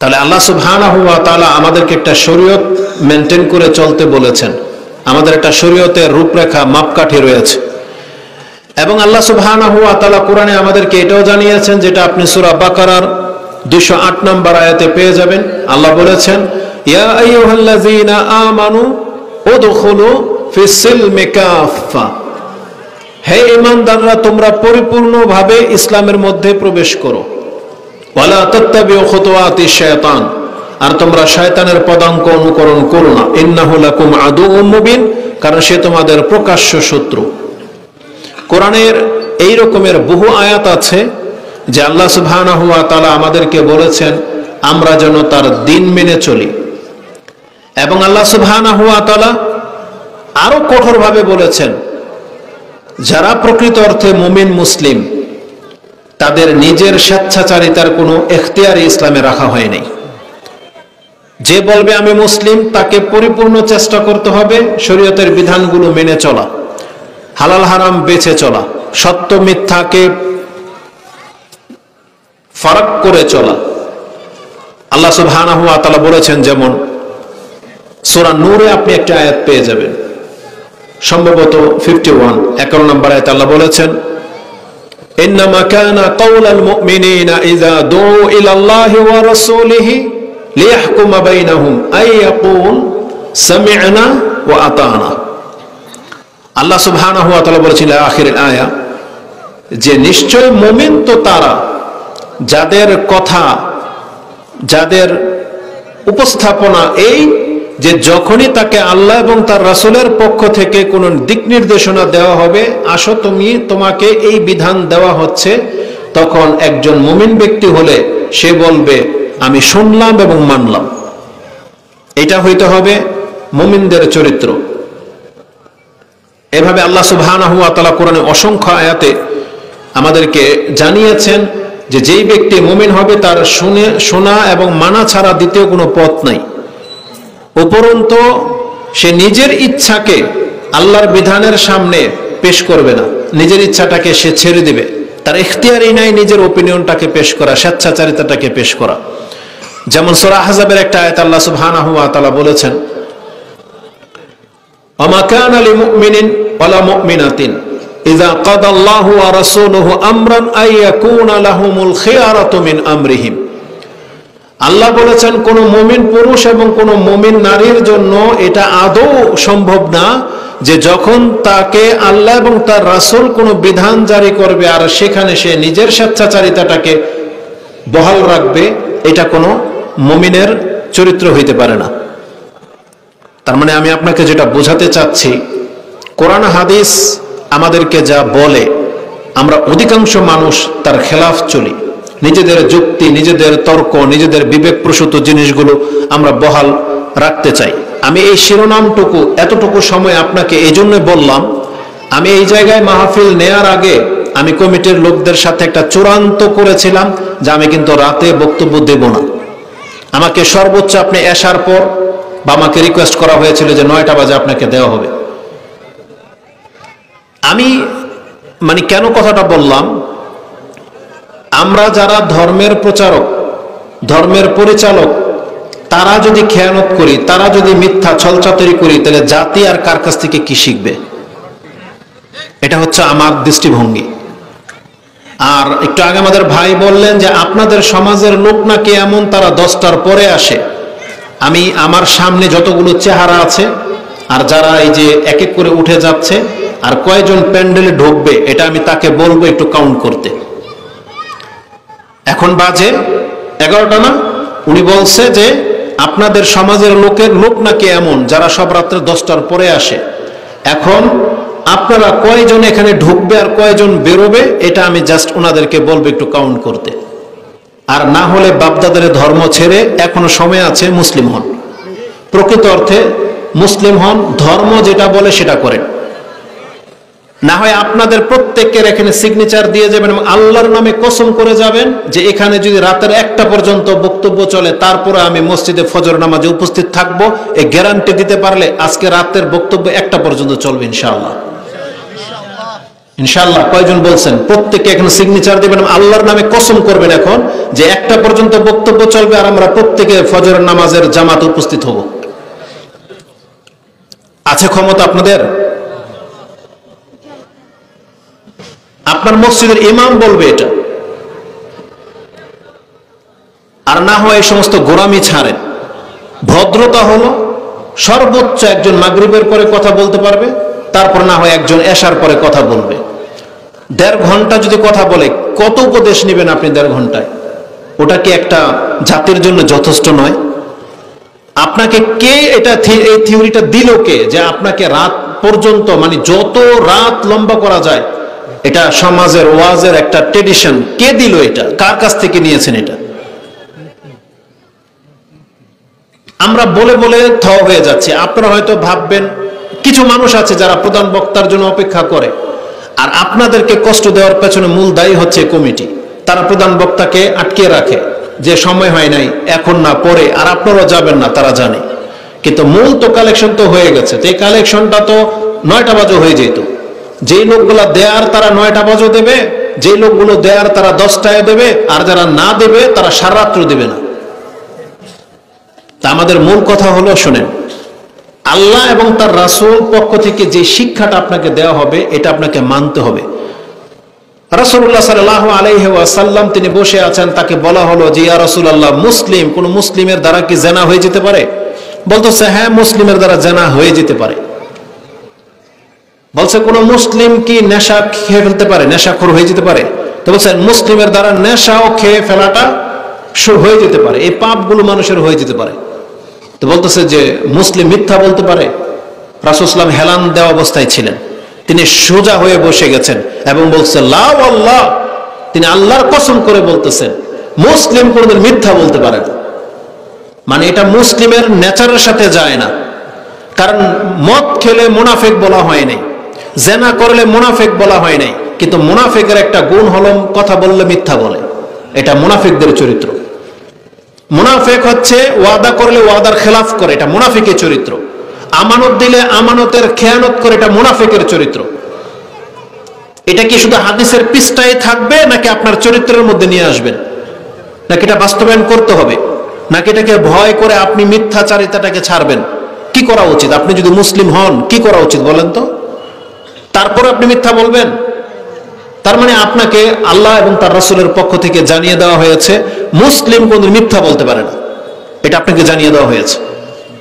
তাহলে আল্লাহ সুবহানাহু ওয়া তাআলা আমাদেরকে একটা শরীয়ত মেনটেন করে চলতে বলেছেন। আমাদের একটা শরীয়তের রূপরেখা মাপকাঠি রয়েছে এবং আল্লাহ সুবহানাহু ওয়া তাআলা কোরআনে আমাদেরকে এটাও জানিয়েছেন, যেটা আপনি সূরা বাকারার 208 নম্বর আয়াতে পেয়ে যাবেন। আল্লাহ বলেছেন, ইয়া আইয়ুহাল্লাযীনা আমানু উদখুলু ফিস সিলমি কাফা, হে ঈমানদাররা তোমরা পরিপূর্ণভাবে ইসলামের মধ্যে প্রবেশ করো। ওয়ালা তাত্তাবিউ খুতুওয়াতিশ শায়তান, আর তোমরা শয়তানের পদাঙ্ক অনুকরণ করো না। ইন্নাহু লাকুম আদুউম মুবিন, কারণ সে তোমাদের প্রকাশ্য শত্রু। কোরআনের এই রকমের বহু আয়াত আছে যে আল্লাহ সুবহানাহু ওয়া তাআলা আমাদেরকে বলেছেন আমরা যেন তার দিন মেনে চলি, এবং আল্লাহ সুবহানাহু ওয়া তাআলা আরো কঠোরভাবে বলেছেন যারা প্রকৃত অর্থে মুমিন মুসলিম তাদের নিজের স্বেচ্ছাচারিতার কোনো এখতিয়ার ইসলামে রাখা হয়নি। যে বলবে আমি মুসলিম তাকে পরিপূর্ণ চেষ্টা করতে হবে শরীয়তের বিধানগুলো মেনে চলা, হালাল হারাম বেছে চলা, সত্য মিথ্যাকে ফারাক করে চলা। আল্লাহ সুবহানাহু ওয়া তাআলা বলেছেন, যেমন সূরা নূরে আপনি একটা আয়াত পেয়ে যাবেন, সম্ভবত 51 নম্বর আয়াত আল্লাহ বলেছেন, ইন্নামা কানা কাওলাল মুমিনিনা ইযা দুউ ইলাল্লাহি ওয়া রাসূলিহি লিয়াহকুমা বাইনাহুম আই ইয়াকুল সামি'না ওয়া আতা'না। আল্লাহ সুবহানাহু ওয়া তাআলা বলেছেন আখিরের আয়া, যে নিশ্চয় মুমিন তো তারা যাদের কথা, যাদের উপস্থাপনা এই যে যখনই তাকে আল্লাহ এবং তার রাসূলের পক্ষ থেকে কোনো দিক নির্দেশনা দেওয়া হবে, আসো তোমাকে এই বিধান দেওয়া হচ্ছে, তখন একজন মুমিন ব্যক্তি হলে সে বলবে আমি শুনলাম এবং মানলাম। এটা হইতে হবে মুমিনদের চরিত্র। এভাবে আল্লাহ সুবহানাহু ওয়া তাআলা কোরআনে অসংখ্য আয়াতে আমাদেরকে জানিয়েছেন যে যেই ব্যক্তি মুমিন হবে তার শোনা এবং মানা ছাড়া দ্বিতীয় কোনো পথ নাই। উপরন্তু সে নিজের ইচ্ছাকে আল্লাহর বিধানের সামনে পেশ করবে না, নিজের ইচ্ছাটাকে সে ছেড়ে দিবে। তার ইখতিয়ারই নাই নিজের ওপিনিয়নটাকে পেশ করা, স্বেচ্ছাচারিতাটাকে পেশ করা। যেমন সূরা আহজাবের একটা আয়াত আল্লাহ সুবহানাহু ওয়া তাআলা বলেছেন, ওমা কানা লিমুমিনিন ওয়ালা মুমিনাতিন ইযা কাদাল্লাহু ওয়া রাসূলুহু আমরান আই ইয়াকুনা লাহুমুল খিয়ারাতু মিন আমরিহিম। আল্লাহ বলেছেন কোন মুমিন পুরুষ এবং কোন মুমিন নারীর জন্য এটা আদৌ সম্ভব না যে যখন তাকে আল্লাহ এবং তার রাসূল কোনো বিধান জারি করবে আর সেখানে সে নিজের স্বেচ্ছাচারিতাটাকে বহাল রাখবে, এটা কোনো মুমিনের চরিত্র হইতে পারে না। তার মানে আমি আপনাকে যেটা বোঝাতে চাচ্ছি, কোরআন হাদিস আমাদেরকে যা বলে আমরা অধিকাংশ মানুষ তার খেলাফ চলি। নিজেদের যুক্তি, নিজেদের তর্ক, নিজেদের বিবেক প্রসূত জিনিসগুলো আমরা বহাল রাখতে চাই। আমি এই শিরোনামটুকু এতটুকু সময় আপনাকে এই জন্য বললাম, আমি এই জায়গায় মাহফিল নেয়ার আগে আমি কমিটির লোকদের সাথে একটা চূড়ান্ত করেছিলাম যে আমি কিন্তু রাতে বক্তব্য দেব না। আমাকে সর্বোচ্চ আপনি এশার পর বা আমাকে রিকোয়েস্ট করা হয়েছিল যে 9টা বাজে আপনাকে দেওয়া হবে। আমি কেন কথাটা বললাম, আমরা যারা ধর্মের প্রচারক, ধর্মের পরিচালক, তারা যদি খেয়ানত করি, তারা যদি মিথ্যা ছলচাতুরি করি, তাহলে জাতি আর কার কাছ থেকে কি শিখবে? এটা হচ্ছে আমার দৃষ্টিভঙ্গি। আর একটু আগে আমাদের ভাই বললেন যে আপনাদের সমাজের লোক নাকি এমন তারা 10টার পরে আসে। আমি আমার সামনে যতগুলো চেহারা আছে আর যারা এই যে এক এক করে উঠে যাচ্ছে আর কয়জন প্যান্ডেলে ঢুকবে, এটা আমি তাকে বলবো একটু কাউন্ট করতে। এখন বাজে 11টা না? উনি বলছে যে আপনাদের সমাজের লোক নাকি এমন যারা সব রাত্রে 10টার পরে আসে। এখন আপনারা কয়জন এখানে ঢুকবে আর কয়জন বেরোবে, এটা আমি জাস্ট ওনাদেরকে বলবো একটু কাউন্ট করতে। আর না হলে বাপদাদের ধর্ম ছেড়ে এখনো সময় আছে, মুসলিম হন, প্রকৃত অর্থে মুসলিম হন, ধর্ম যেটা বলে সেটা করেন। না হয় আপনাদের প্রত্যেকের এখানে সিগনেচার দিয়ে যাবেন এবং আল্লাহর নামে কসম করে যাবেন যে এখানে যদি রাতের 1টা পর্যন্ত বক্তব্য চলে তারপরে আমি মসজিদে ফজর নামাজে উপস্থিত থাকবো। এই গ্যারান্টি দিতে পারলে আজকে রাতের বক্তব্য 1টা পর্যন্ত চলবে ইনশাআল্লাহ। ইনশাআল্লাহ কয়জন বলছেন? প্রত্যেকে এখন সিগনেচার দিবেন, আল্লাহর নামে কসম করবেন এখন যে 1টা পর্যন্ত বক্তব্য চলবে আর আমরা প্রত্যেকে ফজরের নামাজের জামাতে উপস্থিত হব। আছে ক্ষমতা আপনাদের? আপনার মসজিদের ইমাম বলবে এটা, আর না হয় এই সমস্ত গোরামি ছাড়েন। ভদ্রতা হলো সর্বোচ্চ একজন মাগরিবের পরে কথা বলতে পারবে, তারপর না হয় একজন এশার পরে কথা বলবে। 1.5 ঘন্টা যদি কথা বলে, কত উপদেশ নেবেন আপনি 1.5 ঘন্টায়? ওটা কি একটা জাতির জন্য যথেষ্ট নয়? আপনাকে কে এটা, এই থিওরিটা দিল কে যে আপনাকে রাত পর্যন্ত, মানে যত রাত লম্বা করা যায়, এটা সমাজের ওয়াজের একটা ট্রেডিশন, কে দিল এটা? কার কাছ থেকে নিয়েছেন এটা? আমরা বলে বলে থ হয়ে যাচ্ছে। আপনারা হয়তো ভাববেন কিছু মানুষ আছে যারা প্রধান বক্তার জন্য অপেক্ষা করে, আর আপনাদেরকে কষ্ট দেওয়ার পেছনে মূল দায়ী হচ্ছে কমিটি। তারা প্রধান বক্তাকে আটকিয়ে রাখে যে সময় হয় নাই, এখন না পরে, আর আপনারাও যাবেন না, তারা জানে। কিন্তু মূল তো কালেকশন তো হয়ে গেছে। তো এই কালেকশনটা তো 9টা বাজে হয়ে যেত। যেই লোকগুলো দেয়ার তারা 9টা বাজে দেবে, যেই লোকগুলো দেয়ার তারা 10টায় দেবে, আর যারা না দেবে তারা সারা রাত্র দেবে না। তা আমাদের মূল কথা হলো, শোনেন, আল্লাহ এবং তার রাসূল পক্ষ থেকে যে শিক্ষাটা আপনাকে দেওয়া হবে এটা আপনাকে মানতে হবে। রাসূলুল্লাহ সাল্লাল্লাহু আলাইহি ওয়াসাল্লাম তিনি বসে আছেন, তাকে বলা হলো যে ইয়া রাসূলুল্লাহ, মুসলিম কোন মুসলিমের দ্বারা কি জেনা হয়ে যেতে পারে? বলতেছে হ্যাঁ, মুসলিমের দ্বারা জেনা হয়ে যেতে পারে। বলছে কোন মুসলিম কি নেশা খেয়ে ফেলতে পারে, নেশাখোর হয়ে যেতে পারে? তো বলছেন মুসলিমের দ্বারা নেশাও খেয়ে ফেলাটা হয়ে যেতে পারে, এই পাপগুলো মানুষের হয়ে যেতে পারে। তো বলতেছে যে মুসলিম মিথ্যা বলতে পারে? রাসূল সাল্লাল্লাহু আলাইহি ওয়াসাল্লাম হেলান দেওয়া অবস্থায় ছিলেন, তিনি সোজা হয়ে বসে গেছেন এবং বলছেন লা ওয়াল্লাহ, তিনি আল্লাহর কসম করে বলতেছেন মুসলিম কোনদিন মিথ্যা বলতে পারে না। মানে এটা মুসলিমের নেচারের সাথে যায় না। কারণ মদ খেলে মুনাফিক বলা হয় নাই, জেনা করলে মুনাফিক বলা হয় নাই, কিন্তু মুনাফিকের একটা গুণ হলো কথা বললে মিথ্যা বলে। এটা মুনাফিকদের চরিত্র। মুনাফিক হচ্ছে ওয়াদা করলে ওয়াদার খেলাফ করে, এটা মুনাফিকের চরিত্র। আমানত দিলে আমানতের খেয়ানত করে, এটা মুনাফিকের চরিত্র। এটা কি শুধু হাদিসের পৃষ্ঠায় থাকবে, নাকি আপনার চরিত্রের মধ্যে নিয়ে আসবেন, নাকি এটা বাস্তবায়ন করতে হবে, নাকি এটাকে ভয় করে আপনি মিথ্যাচারিতাটাকে ছাড়বেন? কি করা উচিত? আপনি যদি মুসলিম হন কি করা উচিত বলেন তো? তারপর আপনি মিথ্যা বলবেন? তার মানে আপনাকে আল্লাহ এবং তার রাসূলের পক্ষ থেকে জানিয়ে দেওয়া হয়েছে মুসলিম কোনদিন মিথ্যা বলতে পারে না, এটা আপনাকে জানিয়ে দেওয়া হয়েছে।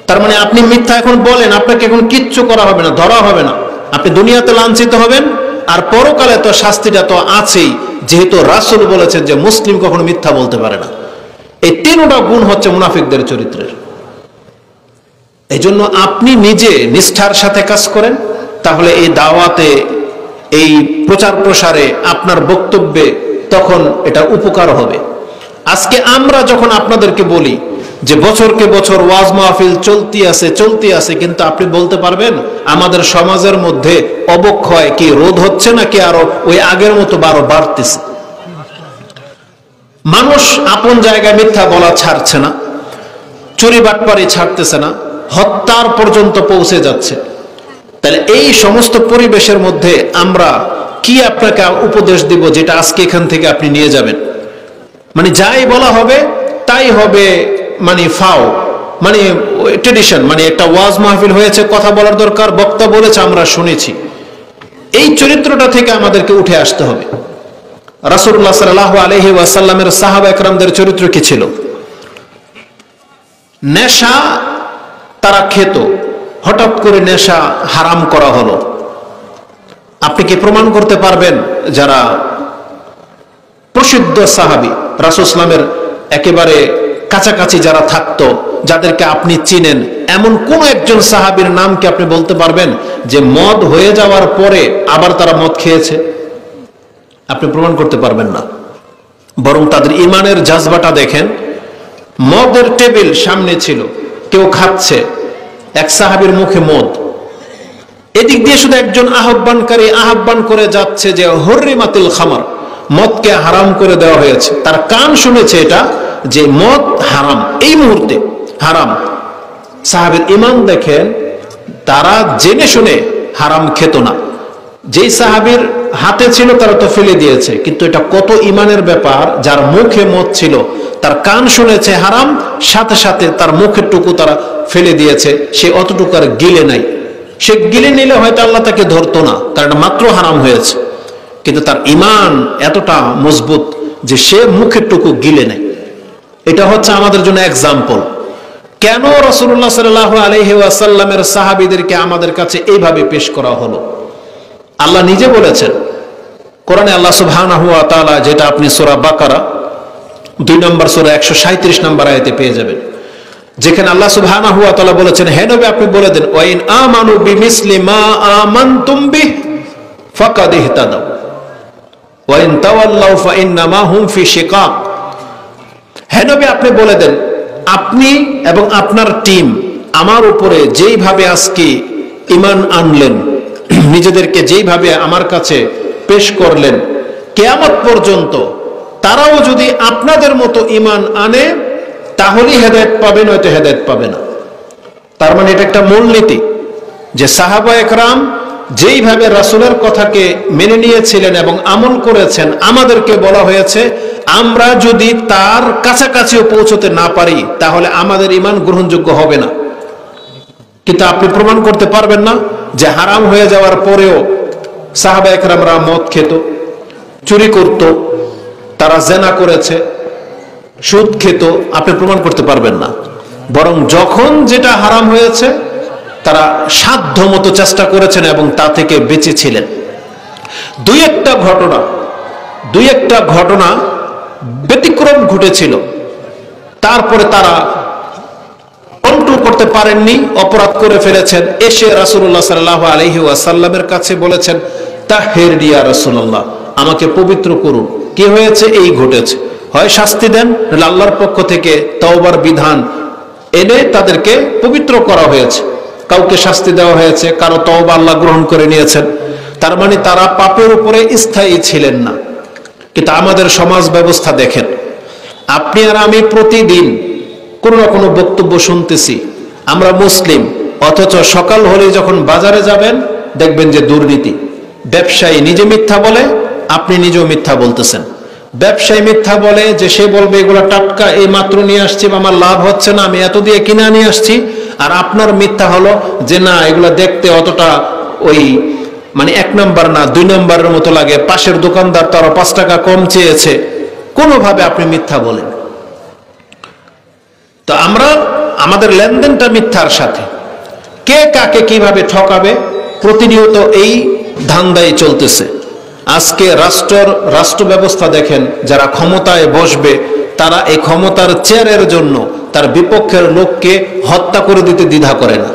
তার মানে আপনি মিথ্যা এখন বলেন, আপনাকে এখন কিচ্ছু করা হবে না, ধরা হবে না। আপনি দুনিয়াতে লাঞ্ছিত হবেন, আর পরকালে তো শাস্তিটা তো আছেই, যেহেতু রাসূল বলেছেন যে মুসলিম কখনো মিথ্যা বলতে পারে না। এই 3টা গুণ হচ্ছে মুনাফিকদের চরিত্রের। এই জন্য আপনি নিজে নিষ্ঠার সাথে কাজ করেন, তাহলে এই দাওয়াতে, এই প্রচার প্রসারে, আপনার বক্তব্যে তখন এটা উপকার হবে। আজকে আমরা যখন আপনাদেরকে বলি যে বছরকে বছর ওয়াজ মাহফিল চলতি আছে, কিন্তু আপনি বলতে পারবেন আমাদের সমাজের মধ্যে অবক্ষয় কি রোধ হচ্ছে নাকি আরো ওই আগের মতো বাড়তেছে? মানুষ আপন জায়গায় মিথ্যা বলা ছাড়ছে না, চুরি বাটপারি ছাড়তেছে না, হত্যার পর্যন্ত পৌঁছে যাচ্ছে। তাহলে এই সমস্ত পরিবেশের মধ্যে আমরা কি আপনাকে উপদেশ দিব যেটা আজকে এখান থেকে আপনি নিয়ে যাবেন? মানে যাই বলা হবে তাই হবে, মানে ফাও, মানে ট্রেডিশন, মানে একটা ওয়াজ মাহফিল হয়েছে, কথা বলার দরকার, বক্তা বলেছে আমরা শুনেছি। এই চরিত্রটা থেকে আমাদেরকে উঠে আসতে হবে। রাসূলুল্লাহ সাল্লাল্লাহু আলাইহি ওয়াসাল্লামের সাহাবা একরামদের চরিত্র কি ছিল? নেশা তারা খেত, হঠাৎ করে নেশা হারাম করা হলো। আপনি কি প্রমাণ করতে পারবেন যারা প্রসিদ্ধ সাহাবী, রাসূল সাল্লামের একেবারে কাছাকাছি যারা থাকতো, যাদেরকে আপনি চিনেন, এমন কোন একজন সাহাবীর নাম কি আপনি বলতে পারবেন যে মদ হয়ে যাওয়ার পরে আবার তারা মদ খেয়েছে? আপনি প্রমাণ করতে পারবেন না। বরং তাদের ইমানের জাজবাটা দেখেন। মদের টেবিল সামনে ছিল, কেউ খাচ্ছে, এক সাহাবীর মুখে মদ, এদিক দিয়ে শুধু একজন আহ্বানকারী আহ্বান করে যাচ্ছে যে হুররিমাতিল খামার, মদকে হারাম করে দেওয়া হয়েছে। তার কান শুনেছে এটা যে মদ হারাম, এই মুহূর্তে হারাম। সাহাবীর ঈমান দেখেন, তারা জেনে শুনে হারাম খেত না। যেই সাহাবীর হাতে ছিল তারা তো ফেলে দিয়েছে, কিন্তু এটা কত ইমানের ব্যাপার, যার মুখে মদ ছিল, তার কান শুনেছে হারাম, সাথে সাথে তার মুখের টুকু তারা ফেলে দিয়েছে, সে অতটুকু আর গিলে নাই। সে গিলে নিলে হয়তো আল্লাহ তাকে ধরতো না, কারণ মাত্র হারাম হয়েছে, কিন্তু তার ইমান এতটা মজবুত যে সে মুখের টুকু গিলে নেয়। এটা হচ্ছে আমাদের জন্য এক্সাম্পল। কেন রাসূলুল্লাহ সাল্লাল্লাহু আলাইহি ওয়াসাল্লামের সাহাবীদেরকে আমাদের কাছে এইভাবে পেশ করা হলো? আল্লাহ নিজে বলেছেন কোরআনে, আল্লাহ সুবহানাহু ওয়া তাআলা, যেটা আপনি সূরা বাকারা 2 নম্বর সূরা 137 নম্বর আয়াতে পেয়ে যাবেন, যেখানে আল্লাহ সুবহানাহু ওয়া তাআলা বলেছেন, হে নবী আপনি বলে দেন, ওয়া ইন আমানু বিমিসলি মা আমানতুম বিহি ফাকাদ ইহতাদাউ ওয়া ইন তাওয়াল্লাউ ফাইন্নামা হুম ফি শিকাক। হে নবী আপনি বলে দেন, আপনি এবং আপনার টিম আমার উপরে যেইভাবে আজকে ঈমান আনলেন, নিজেদেরকে যেইভাবে আমার কাছে পেশ করলেন, কিয়ামত পর্যন্ত তারাও যদি আপনাদের মতো ঈমান আনে তাহলেই হেদায়েত পাবে, নয়তো হেদায়েত পাবে না। তার মানে এটা একটা মূলনীতি যে সাহাবা একরাম যেইভাবে রাসূলের কথাকে মেনে নিয়েছিলেন এবং আমল করেছেন, আমাদেরকে বলা হয়েছে আমরা যদি তার কাছাকাছিও পৌঁছতে না পারি তাহলে আমাদের ঈমান গ্রহণযোগ্য হবে না। কিন্তু আপনি প্রমাণ করতে পারবেন না যে হারাম হয়ে যাওয়ার পরেও সাহাবা একরামরা মদ খেত, চুরি করত, তারা জেনা করেছে, সুদ খেত, আপনি প্রমাণ করতে পারবেন না। বরং যখন যেটা হারাম হয়েছে তারা সাধ্য মতো চেষ্টা করেছেন এবং তা থেকে বেঁচে ছিলেন। দুই একটা ঘটনা ব্যতিক্রম ঘটেছিল, তারপরে তারা কন্ট্রোল করতে পারেননি, অপরাধ করে ফেলেছেন। এসে রাসূলুল্লাহ সাল্লাল্লাহু আলাইহি ওয়াসাল্লামের কাছে বলেছেন, তাহের ইয়া রাসূলুল্লাহ, আমাকে পবিত্র করুন। কি হয়েছে? এই ঘটেছে। হয় শাস্তি দেন, নাহলে আল্লাহর পক্ষ থেকে তওবার বিধান এনে তাদেরকে পবিত্র করা হয়েছে। কাউকে শাস্তি দেওয়া হয়েছে, কারো তওবা আল্লাহ গ্রহণ করে নিয়েছেন। তার মানে তারা পাপের উপরে স্থায়ী ছিলেন না। কিন্তু আমাদের সমাজ ব্যবস্থা দেখেন, আপনি আর আমি প্রতিদিন কোনো না কোনো বক্তব্য শুনতেছি, আমরা মুসলিম, অথচ সকাল হলে যখন বাজারে যাবেন দেখবেন যে দুর্নীতি। ব্যবসায়ী নিজে মিথ্যা বলে, আপনি নিজেও মিথ্যা বলতেছেন। ব্যবসায়ী মিথ্যা বলে যে সে বলবে এগুলো টাটকা, এই মাত্র নিয়ে আসছি, আমার লাভ হচ্ছে না, আমি এত দিয়ে কিনে নিয়ে আসছি। আর আপনার মিথ্যা হলো যে না, এগুলো দেখতে অতটা ওই মানে 1 নাম্বার না 2 নাম্বারের মতো লাগে, পাশের দোকানদার তারা 5 টাকা কম চেয়েছে। কোনোভাবে আপনি মিথ্যা বলেন। তো আমরা আমাদের লেনদেনটা মিথ্যার সাথে, কে কাকে কিভাবে ঠকাবে প্রতিনিয়ত এই ধান্দাই চলতেছে। আজকে রাষ্ট্র ব্যবস্থা দেখেন, যারা ক্ষমতায় বসবে তারা এই ক্ষমতার চেয়ারের জন্য তার বিপক্ষের লোককে হত্যা করে দিতে দ্বিধা করে না।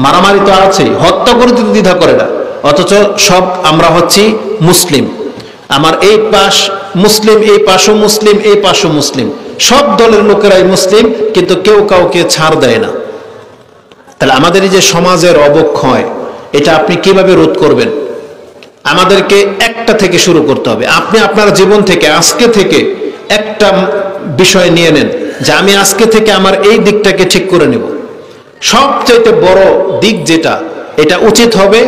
মারামারি তো আছেই, হত্যা করে দিতে দ্বিধা করে না। অথচ সব আমরা হচ্ছি মুসলিম, আমার এই পাশ মুসলিম, এই পাশও মুসলিম, এই পাশও মুসলিম, সব দলের লোকেরাই মুসলিম, কিন্তু কেউ কাউকে ছাড় দেয় না। তাহলে আমাদের এই যে সমাজের অবক্ষয়, এটা আপনি কিভাবে রোধ করবেন? আমাদেরকে একটা থেকে শুরু করতে হবে। আপনি আপনার জীবন থেকে আজকে থেকে একটা বিষয় নিয়ে নেন যে আমি আজকে থেকে আমার এই দিকটাকে ঠিক করে নেব। সবচাইতে বড় দিক যেটা, এটা উচিত হবে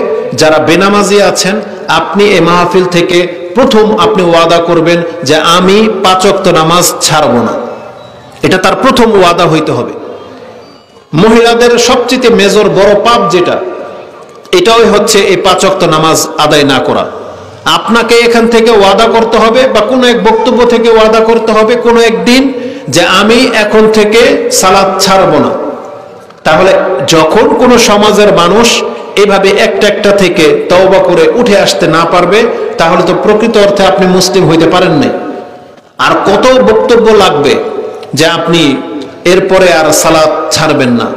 যারা বেনামাজি আছেন, আপনি এই মাহফিল থেকে প্রথম আপনি ওয়াদা করবেন যে আমি 5 ওয়াক্ত নামাজ ছাড়ব না। এটা তার প্রথম ওয়াদা হইতে হবে। মহিলাদের সবচেয়ে মেজর বড় পাপ যেটা, এটাও হচ্ছে এই 5 ওয়াক্ত নামাজ আদায় না করা। আপনাকে এখান থেকে ওয়াদা করতে হবে, বা কোনো এক বক্তব্য থেকে ওয়াদা করতে হবে কোনো একদিন যে আমি এখন থেকে সালাত ছাড়ব না। তাহলে যখন কোনো সমাজের মানুষ এইভাবে একটা থেকে তওবা করে উঠে আসতে না পারবে, তাহলে তো প্রকৃত অর্থে আপনি মুসলিম হইতে পারেন নাই। আর কত বক্তব্য লাগবে যে আপনি এরপরে আর সালাত ছাড়বেন না?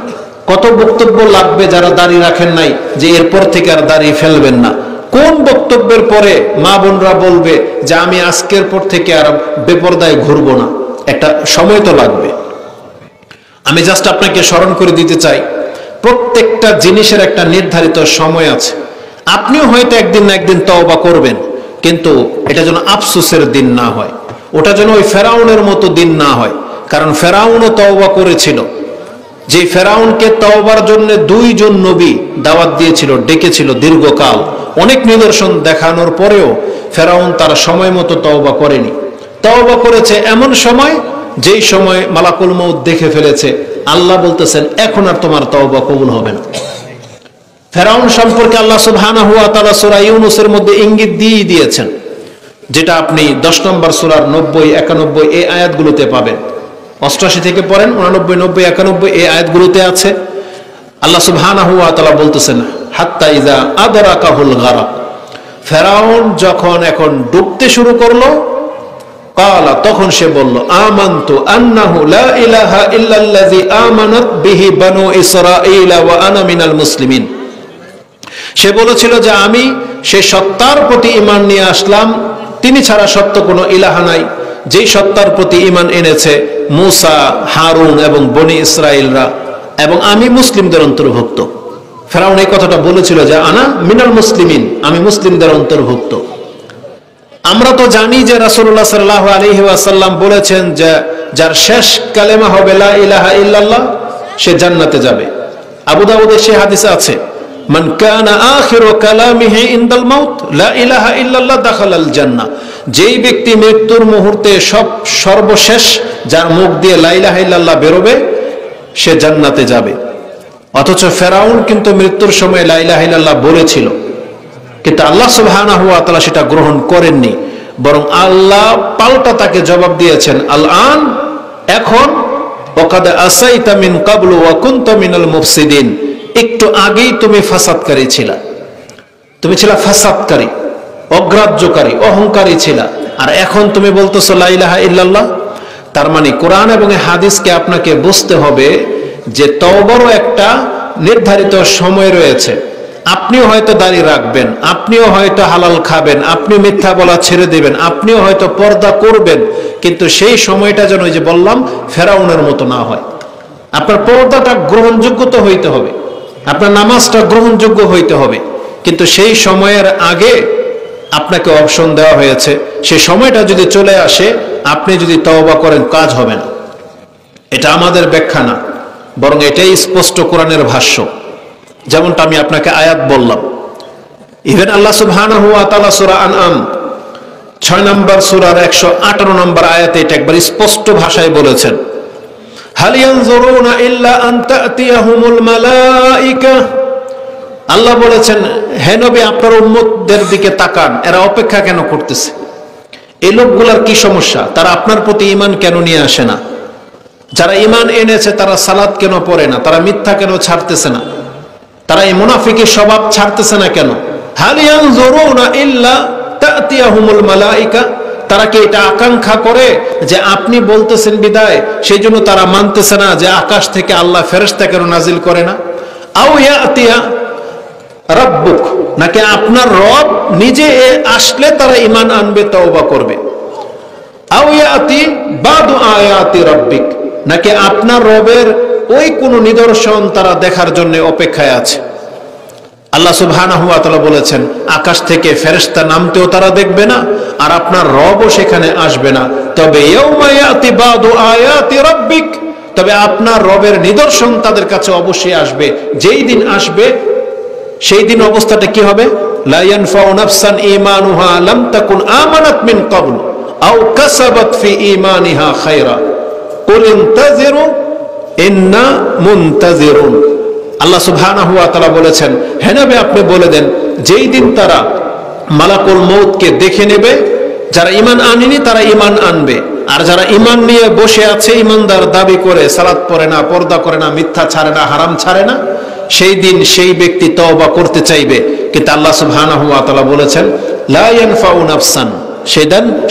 কত বক্তব্য লাগবে যারা দাড়ি রাখেন নাই যে এরপর থেকে আর দাড়ি ফেলবেন না? কোন বক্তব্যের পরে মা বোনরা বলবে যে আমি আজকের পর থেকে আর বেপরদায় ঘুরবো না? একটা সময় তো লাগবে। আমি জাস্ট আপনাকে স্মরণ করে দিতে চাই, প্রত্যেকটা জিনিসের একটা নির্ধারিত সময় আছে। আপনিও হয়তো একদিন না একদিন তওবা করবেন, কিন্তু এটা যেন আফসোসের দিন না হয়, ওটা যেন ওই ফেরাউনের মতো দিন না হয়। কারণ ফেরাউনও তওবা করেছিল, যে ফেরাউনকে তওবার জন্য 2 জন নবী দাওয়াত দিয়েছিল, ডেকেছিল দীর্ঘকাল, অনেক নিদর্শন দেখানোর পরেও ফেরাউন তার সময় মতো তওবা করেনি। তওবা করেছে এমন সময় যেই সময় মালাকুল মউত দেখে ফেলেছে। আল্লাহ বলতেছেন এখন আর তোমার তওবা কবুল হবে না। ফেরাউন সম্পর্কে আল্লাহ সুবহানাহু ওয়া তাআলা সূরা ইউনূসের মধ্যে ইঙ্গিত দিয়ে দিয়েছেন, যেটা আপনি 10 নম্বর সূরার 90, 91 এই আয়াতগুলোতে পাবেন। 88 থেকে পড়েন, 89, 90, 91 এই আয়াতগুলোতে আছে। আল্লাহ সুবহানাহু ওয়া তাআলা বলতেছেন হাত্তা ইযা আদরাকাহুল গারাক, ফেরাউন যখন এখন ডুবতে শুরু করলো, কালা তখন সে বলল আমানতু আন্নাহু লা ইলাহা ইল্লাল্লাযী আমানাত বিহি বানু ইসরাঈল ওয়া আনা মিনাল মুসলিমিন। সে বলেছিল যে আমি সেই সত্তার প্রতি ঈমান নিয়ে আসলাম, তিনি ছাড়া সত্য কোনো ইলাহা নাই, যেই সত্তার প্রতি ঈমান এনেছে মূসা, হারুন এবং বনি ইসরাঈলরা, এবং আমি মুসলিমদের অন্তর্ভুক্ত। ফেরাউন এই কথাটা বলেছিল যে আনা মিনাল মুসলিমিন, আমি মুসলিমদের অন্তর্ভুক্ত। আমরা তো জানি যে রাসূলুল্লাহ সাল্লাল্লাহু আলাইহি ওয়াসাল্লাম বলেছেন যে যার শেষ কালেমা হবে লা ইলাহা ইল্লাল্লাহ সে জান্নাতে যাবে। আবু দাউদে সেই হাদিস আছে, মান কানা আখিরু কালামিহি ইনদাল মাউত লা ইলাহা ইল্লাল্লাহ দাখালাল জান্নাহ। যেই ব্যক্তি মৃত্যুর মুহূর্তে সর্বশেষ যার মুখ দিয়ে লা ইলাহা ইল্লাল্লাহ বেরোবে সে জান্নাতে যাবে। অথচ ফেরাউন কিন্তু মৃত্যুর সময় লা ইলাহা ইল্লাল্লাহ বলেছিল, কিন্তু আল্লাহ সুবহানাহু ওয়া তাআলা সেটা গ্রহণ করেননি, বরং আল্লাহ পাল্টা তাকে জবাব দিয়েছেন আল-আন, এখন ওয়াকাদ আসাইতা মিন ক্বাবলু ওয়া কুনতা মিনাল মুফসিদিন, একটু আগেই তুমি ফাসাদকারী ছিলা, তুমি ছিলা ফাসাদকারী, অগ্রাহ্যকারী, অহংকারী ছিলা, আর এখন তুমি বলতেছো লা ইলাহা ইল্লাল্লাহ। তার মানে কোরআন এবং হাদিসকে আপনাকে বুঝতে হবে যে তওবারও একটা নির্ধারিত সময় রয়েছে। আপনিও হয়তো দাড়ি রাখবেন, আপনিও হয়তো হালাল খাবেন, আপনি মিথ্যা বলা ছেড়ে দেবেন, আপনিও হয়তো পর্দা করবেন, কিন্তু সেই সময়টা যেন ওই যে বললাম ফেরাউনের মতো না হয়। আপনার পর্দাটা গ্রহণযোগ্য তো হইতে হবে, আপনার নামাজটা গ্রহণযোগ্য হইতে হবে, কিন্তু সেই সময়ের আগে আপনাকে অপশন দেওয়া হয়েছে। সেই সময়টা যদি চলে আসে, আপনি যদি তওবা করেন কাজ হবে না। এটা আমাদের ব্যাখ্যা না, বরং এটাই স্পষ্ট কোরআনের ভাষ্য। যেমনটা আমি আপনাকে আয়াত বললাম, ইভেন আল্লাহ সুবহানাহু ওয়া তাআলা সূরা আনআম 6 নম্বর সূরার 118 নম্বর আয়াতে এটা একবার স্পষ্ট ভাষায় বলেছেন, হাল ইয়ানজুরুনা ইল্লা আন তা'তিয়াহুমুল মালাইকা। আল্লাহ বলেছেন হে নবী আপনার উম্মতদের দিকে তাকান, এরা অপেক্ষা কেন করতেছে? এই লোকগুলার কি সমস্যা? তারা আপনার প্রতি ঈমান কেন নিয়ে আসে না? যারা ঈমান এনেছে তারা সালাত কেন পড়ে না? তারা মিথ্যা কেন ছাড়তেছে না? তারা এই মুনাফিকি স্বভাব ছাড়তেছে না কেন? হাল ইয়ানজুরুনা ইল্লা তা'তিয়াহুমুল মালাইকা। তারা কি এটা আকাঙ্ক্ষা করে যে আপনি বলতেছেন বিদায় সেই জন্য তারা মানতেছে না যে আকাশ থেকে আল্লাহ ফেরেশতা কেন নাজিল করে না? আও ইয়াতিয়া রাব্বুক, নাকি আপনার রব নিজে আসলে তারা ঈমান আনবে, তওবা করবে? আও ইয়াতি বাদু আয়াতি রাব্বিক, নাকি আপনার রবের ওই কোন নিদর্শন তারা দেখার জন্য অপেক্ষায় আছে? আল্লাহ সুবহানাহু ওয়া তাআলা বলেছেন আকাশ থেকে ফেরেশতা নামতেও তারা দেখবে না, আর আপনার রবও সেখানে আসবে না। তবে ইয়াউমা ইয়াতি বাদু আয়াতি রাব্বিক, তবে আপনার রবের নিদর্শন তাদের কাছে অবশ্যই আসবে। যেই দিন আসবে সেই দিন অবস্থাটা কি হবে? লা ইয়ানফাউ নাফসান ঈমানুহা লাম তাকুন আমানাত মিন ক্বাবল আও কাসাবাত ফি ঈমানিহা খায়রা কুল ইনতাযিরু ইন্না মুনতাযিরুন। আল্লাহ সুবহানাহু ওয়া তাআলা বলেছেন হে নবী আপনি বলে দেন যেই দিন তারা মালাকুল মউতকে দেখে নেবে, যারা ঈমান আনেনি তারা ঈমান আনবে, আর যারা ঈমান নিয়ে বসে আছে, ঈমানদার দাবি করে, সালাত পড়ে না, পর্দা করে না, মিথ্যা ছাড়ে না, হারাম ছাড়ে না, সেই দিন সেই ব্যক্তি তওবা করতে চাইবে, কিন্তু আল্লাহ সুবহানাহু ওয়া তাআলা বলেছেন লা ইয়ানফাউ নাফসান,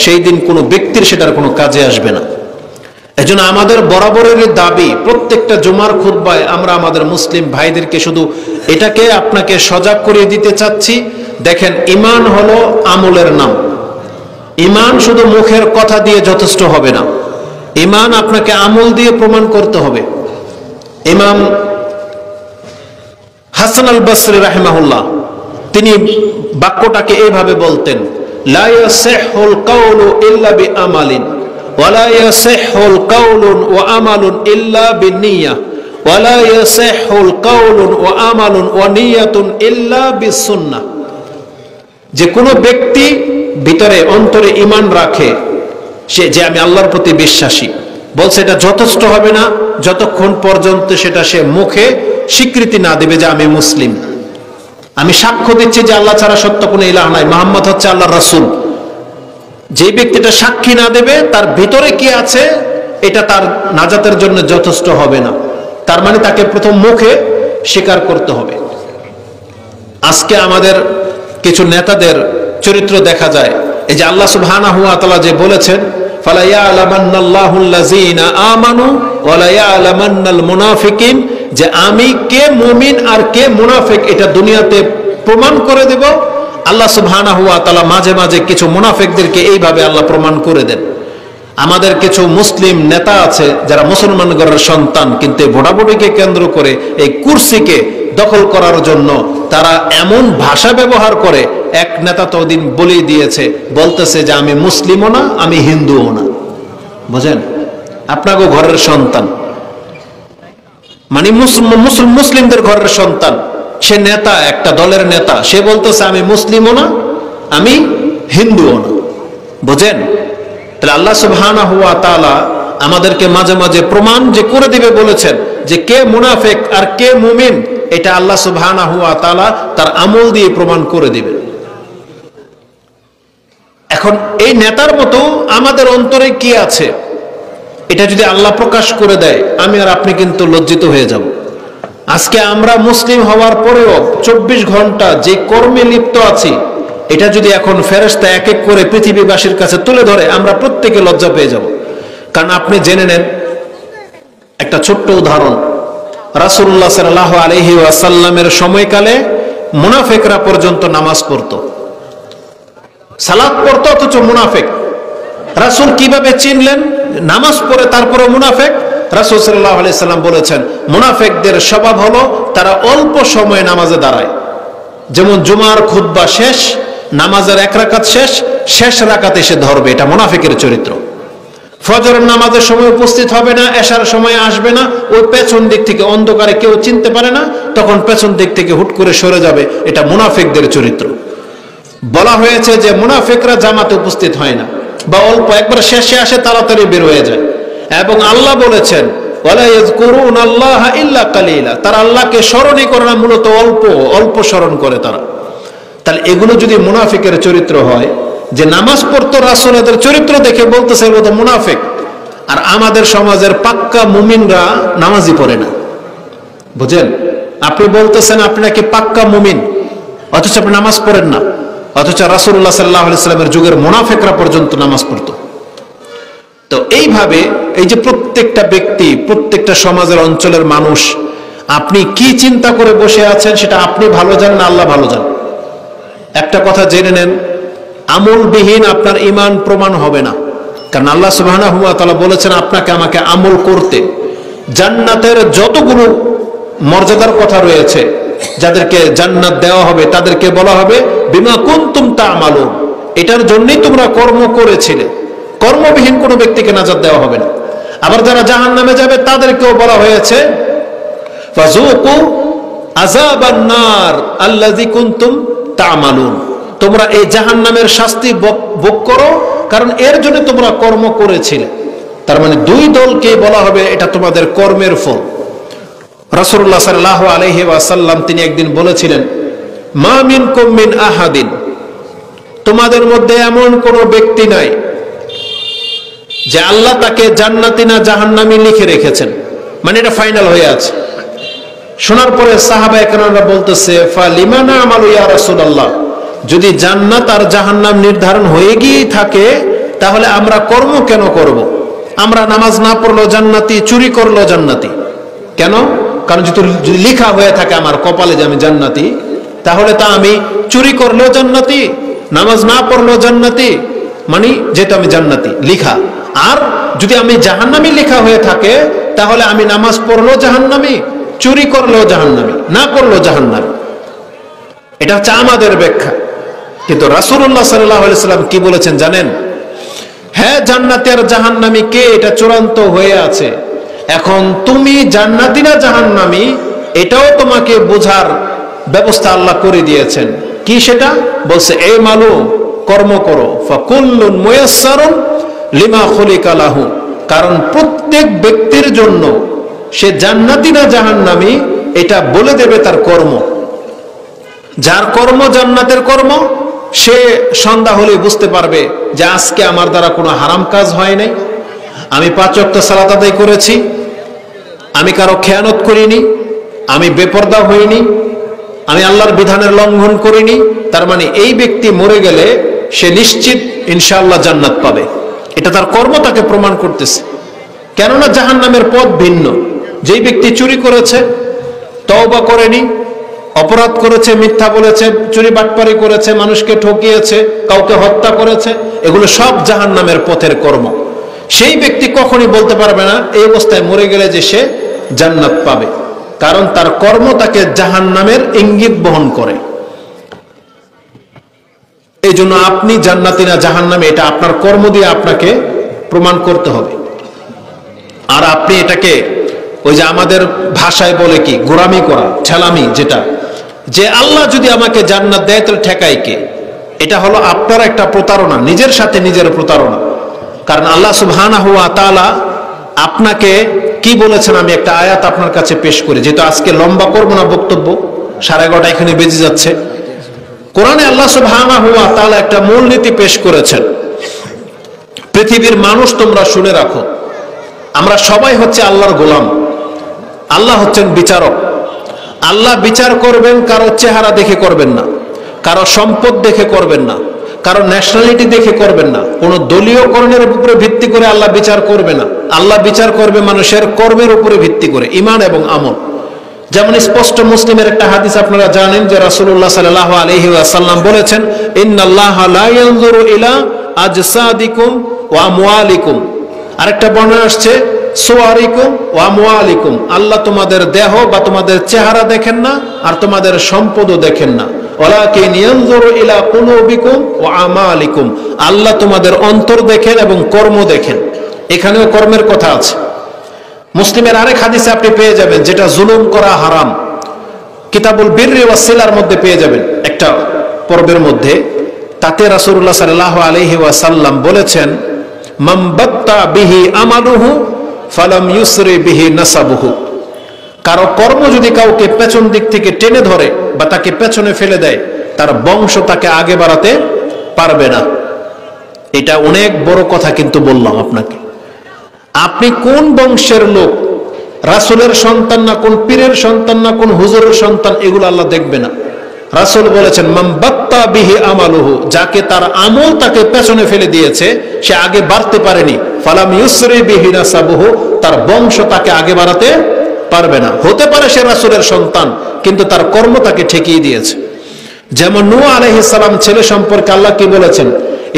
সেই দিন কোনো ব্যক্তির সেটার কোনো কাজে আসবে না। এজন্য আমাদের বরাবরের দাবি, প্রত্যেকটা জুমার খুতবায় আমরা আমাদের মুসলিম ভাইদেরকে শুধু এটাকে আপনাকে সজাগ করিয়ে দিতে চাচ্ছি, দেখেন ঈমান হলো আমলের নাম। ঈমান শুধু মুখের কথা দিয়ে যথেষ্ট হবে না, ঈমান আপনাকে আমল দিয়ে প্রমাণ করতে হবে। ইমাম হাসান আল বসরি রাহিমাহুল্লাহ তিনি বাক্যটাকে এইভাবে বলতেন, লা ইয়াসিহুল কাউলু ইল্লা বিআমালিন ওয়ালা ইয়াসিহুল কাউলুন ওয়া আমালুন ইল্লা বিনিয়াহ ওয়ালা ইয়াসিহুল কাউলুন ওয়া আমালুন ওয়া নিয়াতুন ইল্লা বিসুন্নাহ। যে কোনো ব্যক্তি ভিতরে অন্তরে ঈমান রাখে, সে যে আমি আল্লাহর প্রতি বিশ্বাসী, বলছে এটা যথেষ্ট হবে না যতক্ষণ পর্যন্ত সেটা সে মুখে স্বীকৃতি না দেবে যে আমি মুসলিম, আমি সাক্ষ্য দিচ্ছি যে আল্লাহ ছাড়া সত্য কোনো ইলাহ নাই, মুহাম্মদ হচ্ছে আল্লাহর রাসূল। যে ব্যক্তিটা সাক্ষী না দেবে তার ভিতরে কি আছে এটা তার নাজাতের জন্য যথেষ্ট হবে না। তার মানে তাকে প্রথম মুখে স্বীকার করতে হবে। আজকে আমাদের কিছু নেতাদের চরিত্র দেখা যায়, এই যে আল্লাহ সুবহানাহু ওয়া তাআলা যে বলেছেন ফালা ইয়ালামান্নাল্লাহুল্লাযীনা আমানু ওয়া লা ইয়ালামান্নাল মুনাফিকিন, যে আমি কে মুমিন আর কে মুনাফিক এটা দুনিয়াতে প্রমাণ করে দেব। আল্লাহ সুবহানাহু ওয়া তাআলা মাঝে মাঝে কিছু মুনাফিকদেরকে এইভাবে আল্লাহ প্রমাণ করে দেন। আমাদের কিছু মুসলিম নেতা আছে যারা মুসলমান ঘরের সন্তান, কিন্তু ভোটাভুটিকে কেন্দ্র করে এই কুরসিকে দখল করার জন্য তারা এমন ভাষা ব্যবহার করে, এক নেতা তো ওদিন বলেই দিয়েছে, বলতেছে যে আমি মুসলিমও না আমি হিন্দুও না। বুঝেন, আপনাকে ঘরের সন্তান মানে মুসলিমদের ঘরের সন্তান, সে নেতা, একটা দলের নেতা, সে বলতেছে আমি মুসলিমও না আমি হিন্দুও না। বুঝেন, তাহলে আল্লাহ সুবহানাহু ওয়া তাআলা আমাদেরকে মাঝে মাঝে প্রমাণ যে করে দিবে বলেছেন যে কে মুনাফিক আর কে মুমিন, এটা আল্লাহ সুবহানাহু ওয়া তাআলা তার আমল দিয়ে প্রমাণ করে দিবে। এখন এই নেতার মতো আমাদের অন্তরে কি আছে এটা যদি আল্লাহ প্রকাশ করে দেয়, আমি আর আপনি কিন্তু লজ্জিত হয়ে যাব। আজকে আমরা মুসলিম হওয়ার পরেও 24 ঘন্টা যে কর্মে লিপ্ত আছি, এটা যদি এখন ফেরেশতা এক এক করে পৃথিবীবাসীর কাছে তুলে ধরে, আমরা প্রত্যেকে লজ্জা পেয়ে যাব। কারণ আপনি জেনে নেন একটা ছোট্ট উদাহরণ, রাসূলুল্লাহ সাল্লাল্লাহু আলাইহি ওয়াসাল্লামের সময়কালে মুনাফিকরা পর্যন্ত নামাজ পড়তো, সালাত পড়তো, অথচ মুনাফিক। রাসূল কিভাবে চিনলেন নামাজ পড়ে তারপরে মুনাফিক? রাসূল সাল্লাল্লাহু আলাইহি সাল্লাম বলেছেন মুনাফিকদের স্বভাব হলো তারা অল্প সময় নামাজে দাঁড়ায়, যেমন জুমার খুতবা শেষ, নামাজের এক রাকাত শেষ, শেষ রাকাতে এসে ধরবে, এটা মুনাফিকের চরিত্র। ফজরের নামাজের সময় উপস্থিত হবে না, এশার সময় আসবে না, ওই পেছন দিক থেকে অন্ধকারে কেউ চিনতে পারে না, তখন পেছন দিক থেকে হুট করে সরে যাবে, এটা মুনাফিকদের চরিত্র। বলা হয়েছে যে মুনাফিকরা জামাতে উপস্থিত হয় না, বা অল্প একবার শেষে আসে, তাড়াতাড়ি বের হয়ে যায়। এবং আল্লাহ বলেছেন ওয়ালা ইয়াযকুরুনাল্লাহা ইল্লা কালিলা, তারা আল্লাহকে স্মরণই করে না, মূলত অল্প অল্প স্মরণ করে তারা। তাহলে এগুলো যদি মুনাফিকের চরিত্র হয়, যে নামাজ পড়তো রাসূল এদের চরিত্র দেখে বলতেছে এর মতো মুনাফিক, আর আমাদের সমাজের পাক্কা মুমিনরা নামাজই পড়ে না। বুঝেন, আপনি বলতেছেন আপনি নাকি পাক্কা মুমিন, অথচ আপনি নামাজ পড়েন না, অথচ রাসূলুল্লাহ সাল্লাল্লাহু আলাইহি সাল্লামের যুগের মুনাফিকরা পর্যন্ত নামাজ পড়তো। তো এইভাবে এই যে প্রত্যেকটা ব্যক্তি, প্রত্যেকটা সমাজের অঞ্চলের মানুষ, আপনি কি চিন্তা করে বসে আছেন সেটা আপনি ভালো জানেন, আল্লাহ ভালো জানেন। একটা কথা জেনে নেন, আমলবিহীন আপনার ঈমান প্রমাণ হবে না। কারণ আল্লাহ সুবহানাহু ওয়া তাআলা বলেছেন আপনাকে আমাকে আমল করতে। জান্নাতের যতগুলো মর্যাদার কথা রয়েছে, যাদেরকে জান্নাত দেওয়া হবে তাদেরকে বলা হবে বিমা কুনতুম তা'মালুন, এটার জন্যই তোমরা কর্ম করেছিলে। কর্মবিহীন কোনো ব্যক্তিকে নাজাত দেওয়া হবে না। আবার যারা জাহান্নামে যাবে তাদেরকেও বলা হয়েছে ফাযুকু আযাবান নার আল্লাযী কুনতুম তা'মালুন, তোমরা এই জাহান্নামের শাস্তি ভোগ করো, কারণ এর জন্য তোমরা কর্ম করেছিলে। তার মানে দুই দলকে বলা হবে এটা তোমাদের কর্মের ফল। রাসূলুল্লাহ সাল্লাল্লাহু আলাইহি ওয়াসাল্লাম তিনি একদিন বলেছিলেন মা মিনকুম মিন আহাদিন, তোমাদের মধ্যে এমন কোনো ব্যক্তি নাই যে আল্লাহ তাকে জান্নাতি না জাহান্নামী লিখে রেখেছেন, মানে এটা ফাইনাল হয়ে আছে। শোনার পরে সাহাবা একরামরা বলতেছে ফালিমা না'মালু ইয়া রাসূলুল্লাহ, যদি জান্নাত আর জাহান্নাম নির্ধারণ হয়ে গিয়েই থাকে তাহলে আমরা কর্ম কেন করব? আমরা নামাজ না পড়লো জান্নাতি, চুরি করলো জান্নাতি, কেন? কারণ যদি লেখা হয়ে থাকে আমার কপালে যে আমি জান্নাতি, তাহলে তা আমি চুরি করলো জান্নাতি, নামাজ না পড়লো জান্নাতি, মানে যেটা আমি জান্নাতি লেখা। আর যদি আমি জাহান্নামী লেখা হয়ে থাকে তাহলে আমি নামাজ পড়লো জাহান্নামী, চুরি করলো জাহান্নামী, না করলো জাহান্নামী। এটা হচ্ছে আমাদের ব্যাখ্যা। কিন্তু রাসূলুল্লাহ সাল্লাল্লাহু আলাইহি সাল্লাম কি বলেছেন জানেন? হ্যাঁ, জান্নাতি আর জাহান্নামী কে এটা চূড়ান্ত হয়ে আছে। এখন তুমি জান্নাতি না জাহান্নামী এটাও তোমাকে বোঝার ব্যবস্থা আল্লাহ করে দিয়েছেন। কি সেটা বলছে, এই মালু কর্ম করো, ফাকুল্লুন মুয়াসসারুন লিমা খুলিকা লাহু, কারণ প্রত্যেক ব্যক্তির জন্য সে জান্নাতি না জাহান্নামী এটা বলে দেবে তার কর্ম। যার কর্ম জান্নাতের কর্ম, সে সন্ধ্যা হলে বুঝতে পারবে যে আজকে আমার দ্বারা কোনো হারাম কাজ হয় নাই, আমি 5 ওয়াক্ত সালাত আদায় করেছি, আমি কারো খেয়ানত করিনি, আমি বেপরদা হইনি, আমি আল্লাহর বিধানের লঙ্ঘন করিনি। তার মানে এই ব্যক্তি মরে গেলে সে নিশ্চিত ইনশাআল্লাহ জান্নাত পাবে। এটা তার কর্ম তাকে প্রমাণ করতেছে। কেননা জাহান্নামের পথ ভিন্ন। যেই ব্যক্তি চুরি করেছে, তওবা করেনি, অপরাধ করেছে, মিথ্যা বলেছে, চুরি বাটপারি করেছে, মানুষকে ঠকিয়েছে, কাউকে হত্যা করেছে, এগুলো সব জাহান্নামের পথের কর্ম। সেই ব্যক্তি কখনই বলতে পারবে না এই অবস্থায় মরে গেলে যে সে জান্নাত পাবে, কারণ তার কর্ম তাকে জাহান্নামের ইঙ্গিত বহন করে। এই জন্য আপনি জান্নাতি না জাহান্নামী এটা আপনার কর্ম দিয়ে আপনাকে প্রমাণ করতে হবে। আর আপনি এটাকে ওই যে আমাদের ভাষায় বলে কি গোরামি করা, ঠেলামি, যেটা যে আল্লাহ যদি আমাকে জান্নাত দেয় তাহলে ঠেকায় কে, এটা হলো আপনার একটা প্রতারণা, নিজের সাথে নিজের প্রতারণা। কারণ আল্লাহ সুবহানাহু ওয়া তাআলা আপনাকে কি বলেছেন, আমি একটা আয়াত আপনার কাছে পেশ করি, যেহেতু আজকে লম্বা করব না বক্তব্য, 11:30 এখানে বেজে যাচ্ছে। কোরআনে আল্লাহ সুবহানাহু ওয়া তাআলা একটা মূলনীতি পেশ করেছেন। পৃথিবীর মানুষ তোমরা শুনে রাখো, আমরা সবাই হচ্ছে আল্লাহর গোলাম, আল্লাহ হচ্ছেন বিচারক। আল্লাহ বিচার করবেন, কারো চেহারা দেখে করবেন না, কারো সম্পদ দেখে করবেন না, কারো ন্যাশনালিটি দেখে করবেন না, কোন দলীয় করণের উপরে ভিত্তি করে আল্লাহ বিচার করবে না। আল্লাহ বিচার করবে মানুষের কর্মের উপরে ভিত্তি করে, ঈমান এবং আমল। যেমন স্পষ্ট মুসলিমের একটা হাদিস আপনারা জানেন যে রাসূলুল্লাহ সাল্লাল্লাহু আলাইহি ওয়াসাল্লাম বলেছেন, ইন্নাল্লাহা লা ইয়ানজুরু ইলা আজসাদিকুম ওয়া আমওয়ালিকুম। আরেকটা বর্ণনা আসছে সুওয়ারিকুম ওয়া আমওয়ালিকুম, আল্লাহ তোমাদের দেহ বা তোমাদের চেহারা দেখেন না, আর তোমাদের সম্পদও দেখেন না। ওয়ালাকিন ইয়ানজুরু ইলা কুলুবিকুম ওয়া আমালিকুম, আল্লাহ তোমাদের অন্তর দেখেন এবং কর্ম দেখেন। এখানেও কর্মের কথা আছে। মুসলিমের আরেক হাদিসে আপনি পেয়ে যাবেন, যেটা জুলুম করা হারাম, কিতাবুল বিররি ওয়াস সিলার মধ্যে পেয়ে যাবেন একটা পর্বের মধ্যে। তাতে রাসূলুল্লাহ সাল্লাল্লাহু আলাইহি ওয়াসাল্লাম বলেছেন, মান বাত্তা বিহি আমালুহু ফালাম ইউসরি বিহি নাসাবুহু, কারো কর্ম যদি কাউকে পেছন দিক থেকে টেনে ধরে বা তাকে পেছনে ফেলে দেয়, তার বংশ তাকে আগে বাড়াতে পারবে না। এটা অনেক বড় কথা কিন্তু বললাম আপনাকে। আপনি কোন বংশের লোক, রাসূলের সন্তান না, কোন পীরের সন্তান না, কোন হুজুরের সন্তান, এগুলো আল্লাহ দেখবে না। রাসূল বলেছেন, মান বাত্তা বিহি আমালুহু, যাকে তার আমল তাকে পেছনে ফেলে দিয়েছে, সে আগে বাড়তে পারেনি, ফালাম ইউসরি বিহি নাসাবুহু, তার বংশ তাকে আগে বাড়াতে পারবে না। হতে পারে সে রাসূলের সন্তান, কিন্তু তার কর্ম তাকে ঠেকিয়ে দিয়েছে। যেমন নূহ আলাইহিস সালাম ছেলে সম্পর্কে আল্লাহ কি বলেছেন,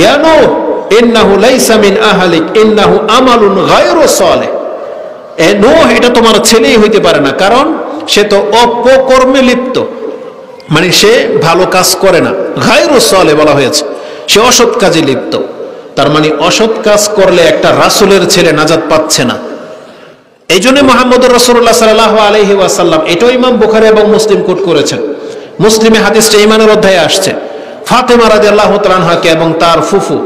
ইয়া নূহ ইন্নাহু লাইসা মিন আহলিক ইন্নাহু আমালুন গায়রু সালিহ। এ নূহ, এটা তোমার ছেলেই হইতে পারে না, কারণ সে তো অপকর্মে লিপ্ত, মানে সে ভালো কাজ করে না। গায়রু সালিহ বলা হয়েছে, সে অসৎ কাজে লিপ্ত। তার মানে অসৎ কাজ করলে একটা রাসূলের ছেলে নাজাত পাচ্ছে না। এই জন্য মুহাম্মদুর রাসূলুল্লাহ সাল্লাল্লাহু আলাইহি ওয়াসাল্লাম, এটাও ইমাম বুখারী এবং মুসলিম কোট করেছেন। মুসলিমে হাদিসটা ঈমানের অধ্যায়ে আসছে। ফাতেমা রাদিয়াল্লাহু তাআলা আনহাকে এবং তার ফুফু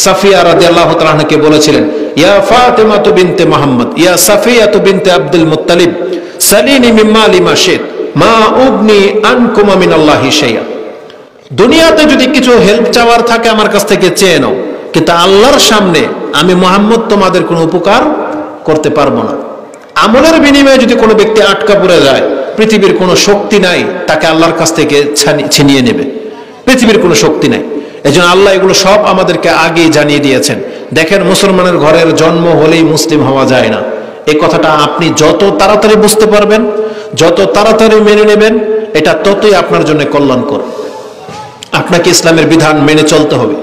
সাফিয়া রাদিয়াল্লাহু তাআলা আনহাকে বলেছিলেন, ইয়া ফাতেমা বিনতে মুহাম্মদ, ইয়া সাফিয়া বিনতে আব্দুল মুত্তালিব, সালিনি মিম্মা লিমা শিত মা উগনি আনকুমা মিনাল্লাহি শাইআ। দুনিয়াতে যদি কিছু হেল্প চাওয়ার থাকে আমার কাছ থেকে চেয়ে নাও, কিন্তু আল্লাহর সামনে আমি মুহাম্মদ তোমাদের কোনো উপকার করতে পারবো না। আমলের বিনিময়ে যদি কোনো ব্যক্তি আটকা পড়ে যায়, পৃথিবীর কোনো শক্তি নাই তাকে আল্লাহর কাছ থেকে ছিনিয়ে নেবে, পৃথিবীর কোনো শক্তি নাই। এজন্য আল্লাহ এগুলো সব আমাদেরকে আগেই জানিয়ে দিয়েছেন। দেখেন, মুসলমানের ঘরের জন্ম হলেই মুসলিম হওয়া যায় না। এই কথাটা আপনি যত তাড়াতাড়ি বুঝতে পারবেন, যত তাড়াতাড়ি মেনে নেবেন, এটা ততই আপনার জন্য কল্যাণকর। আপনাকে ইসলামের বিধান মেনে চলতে হবে।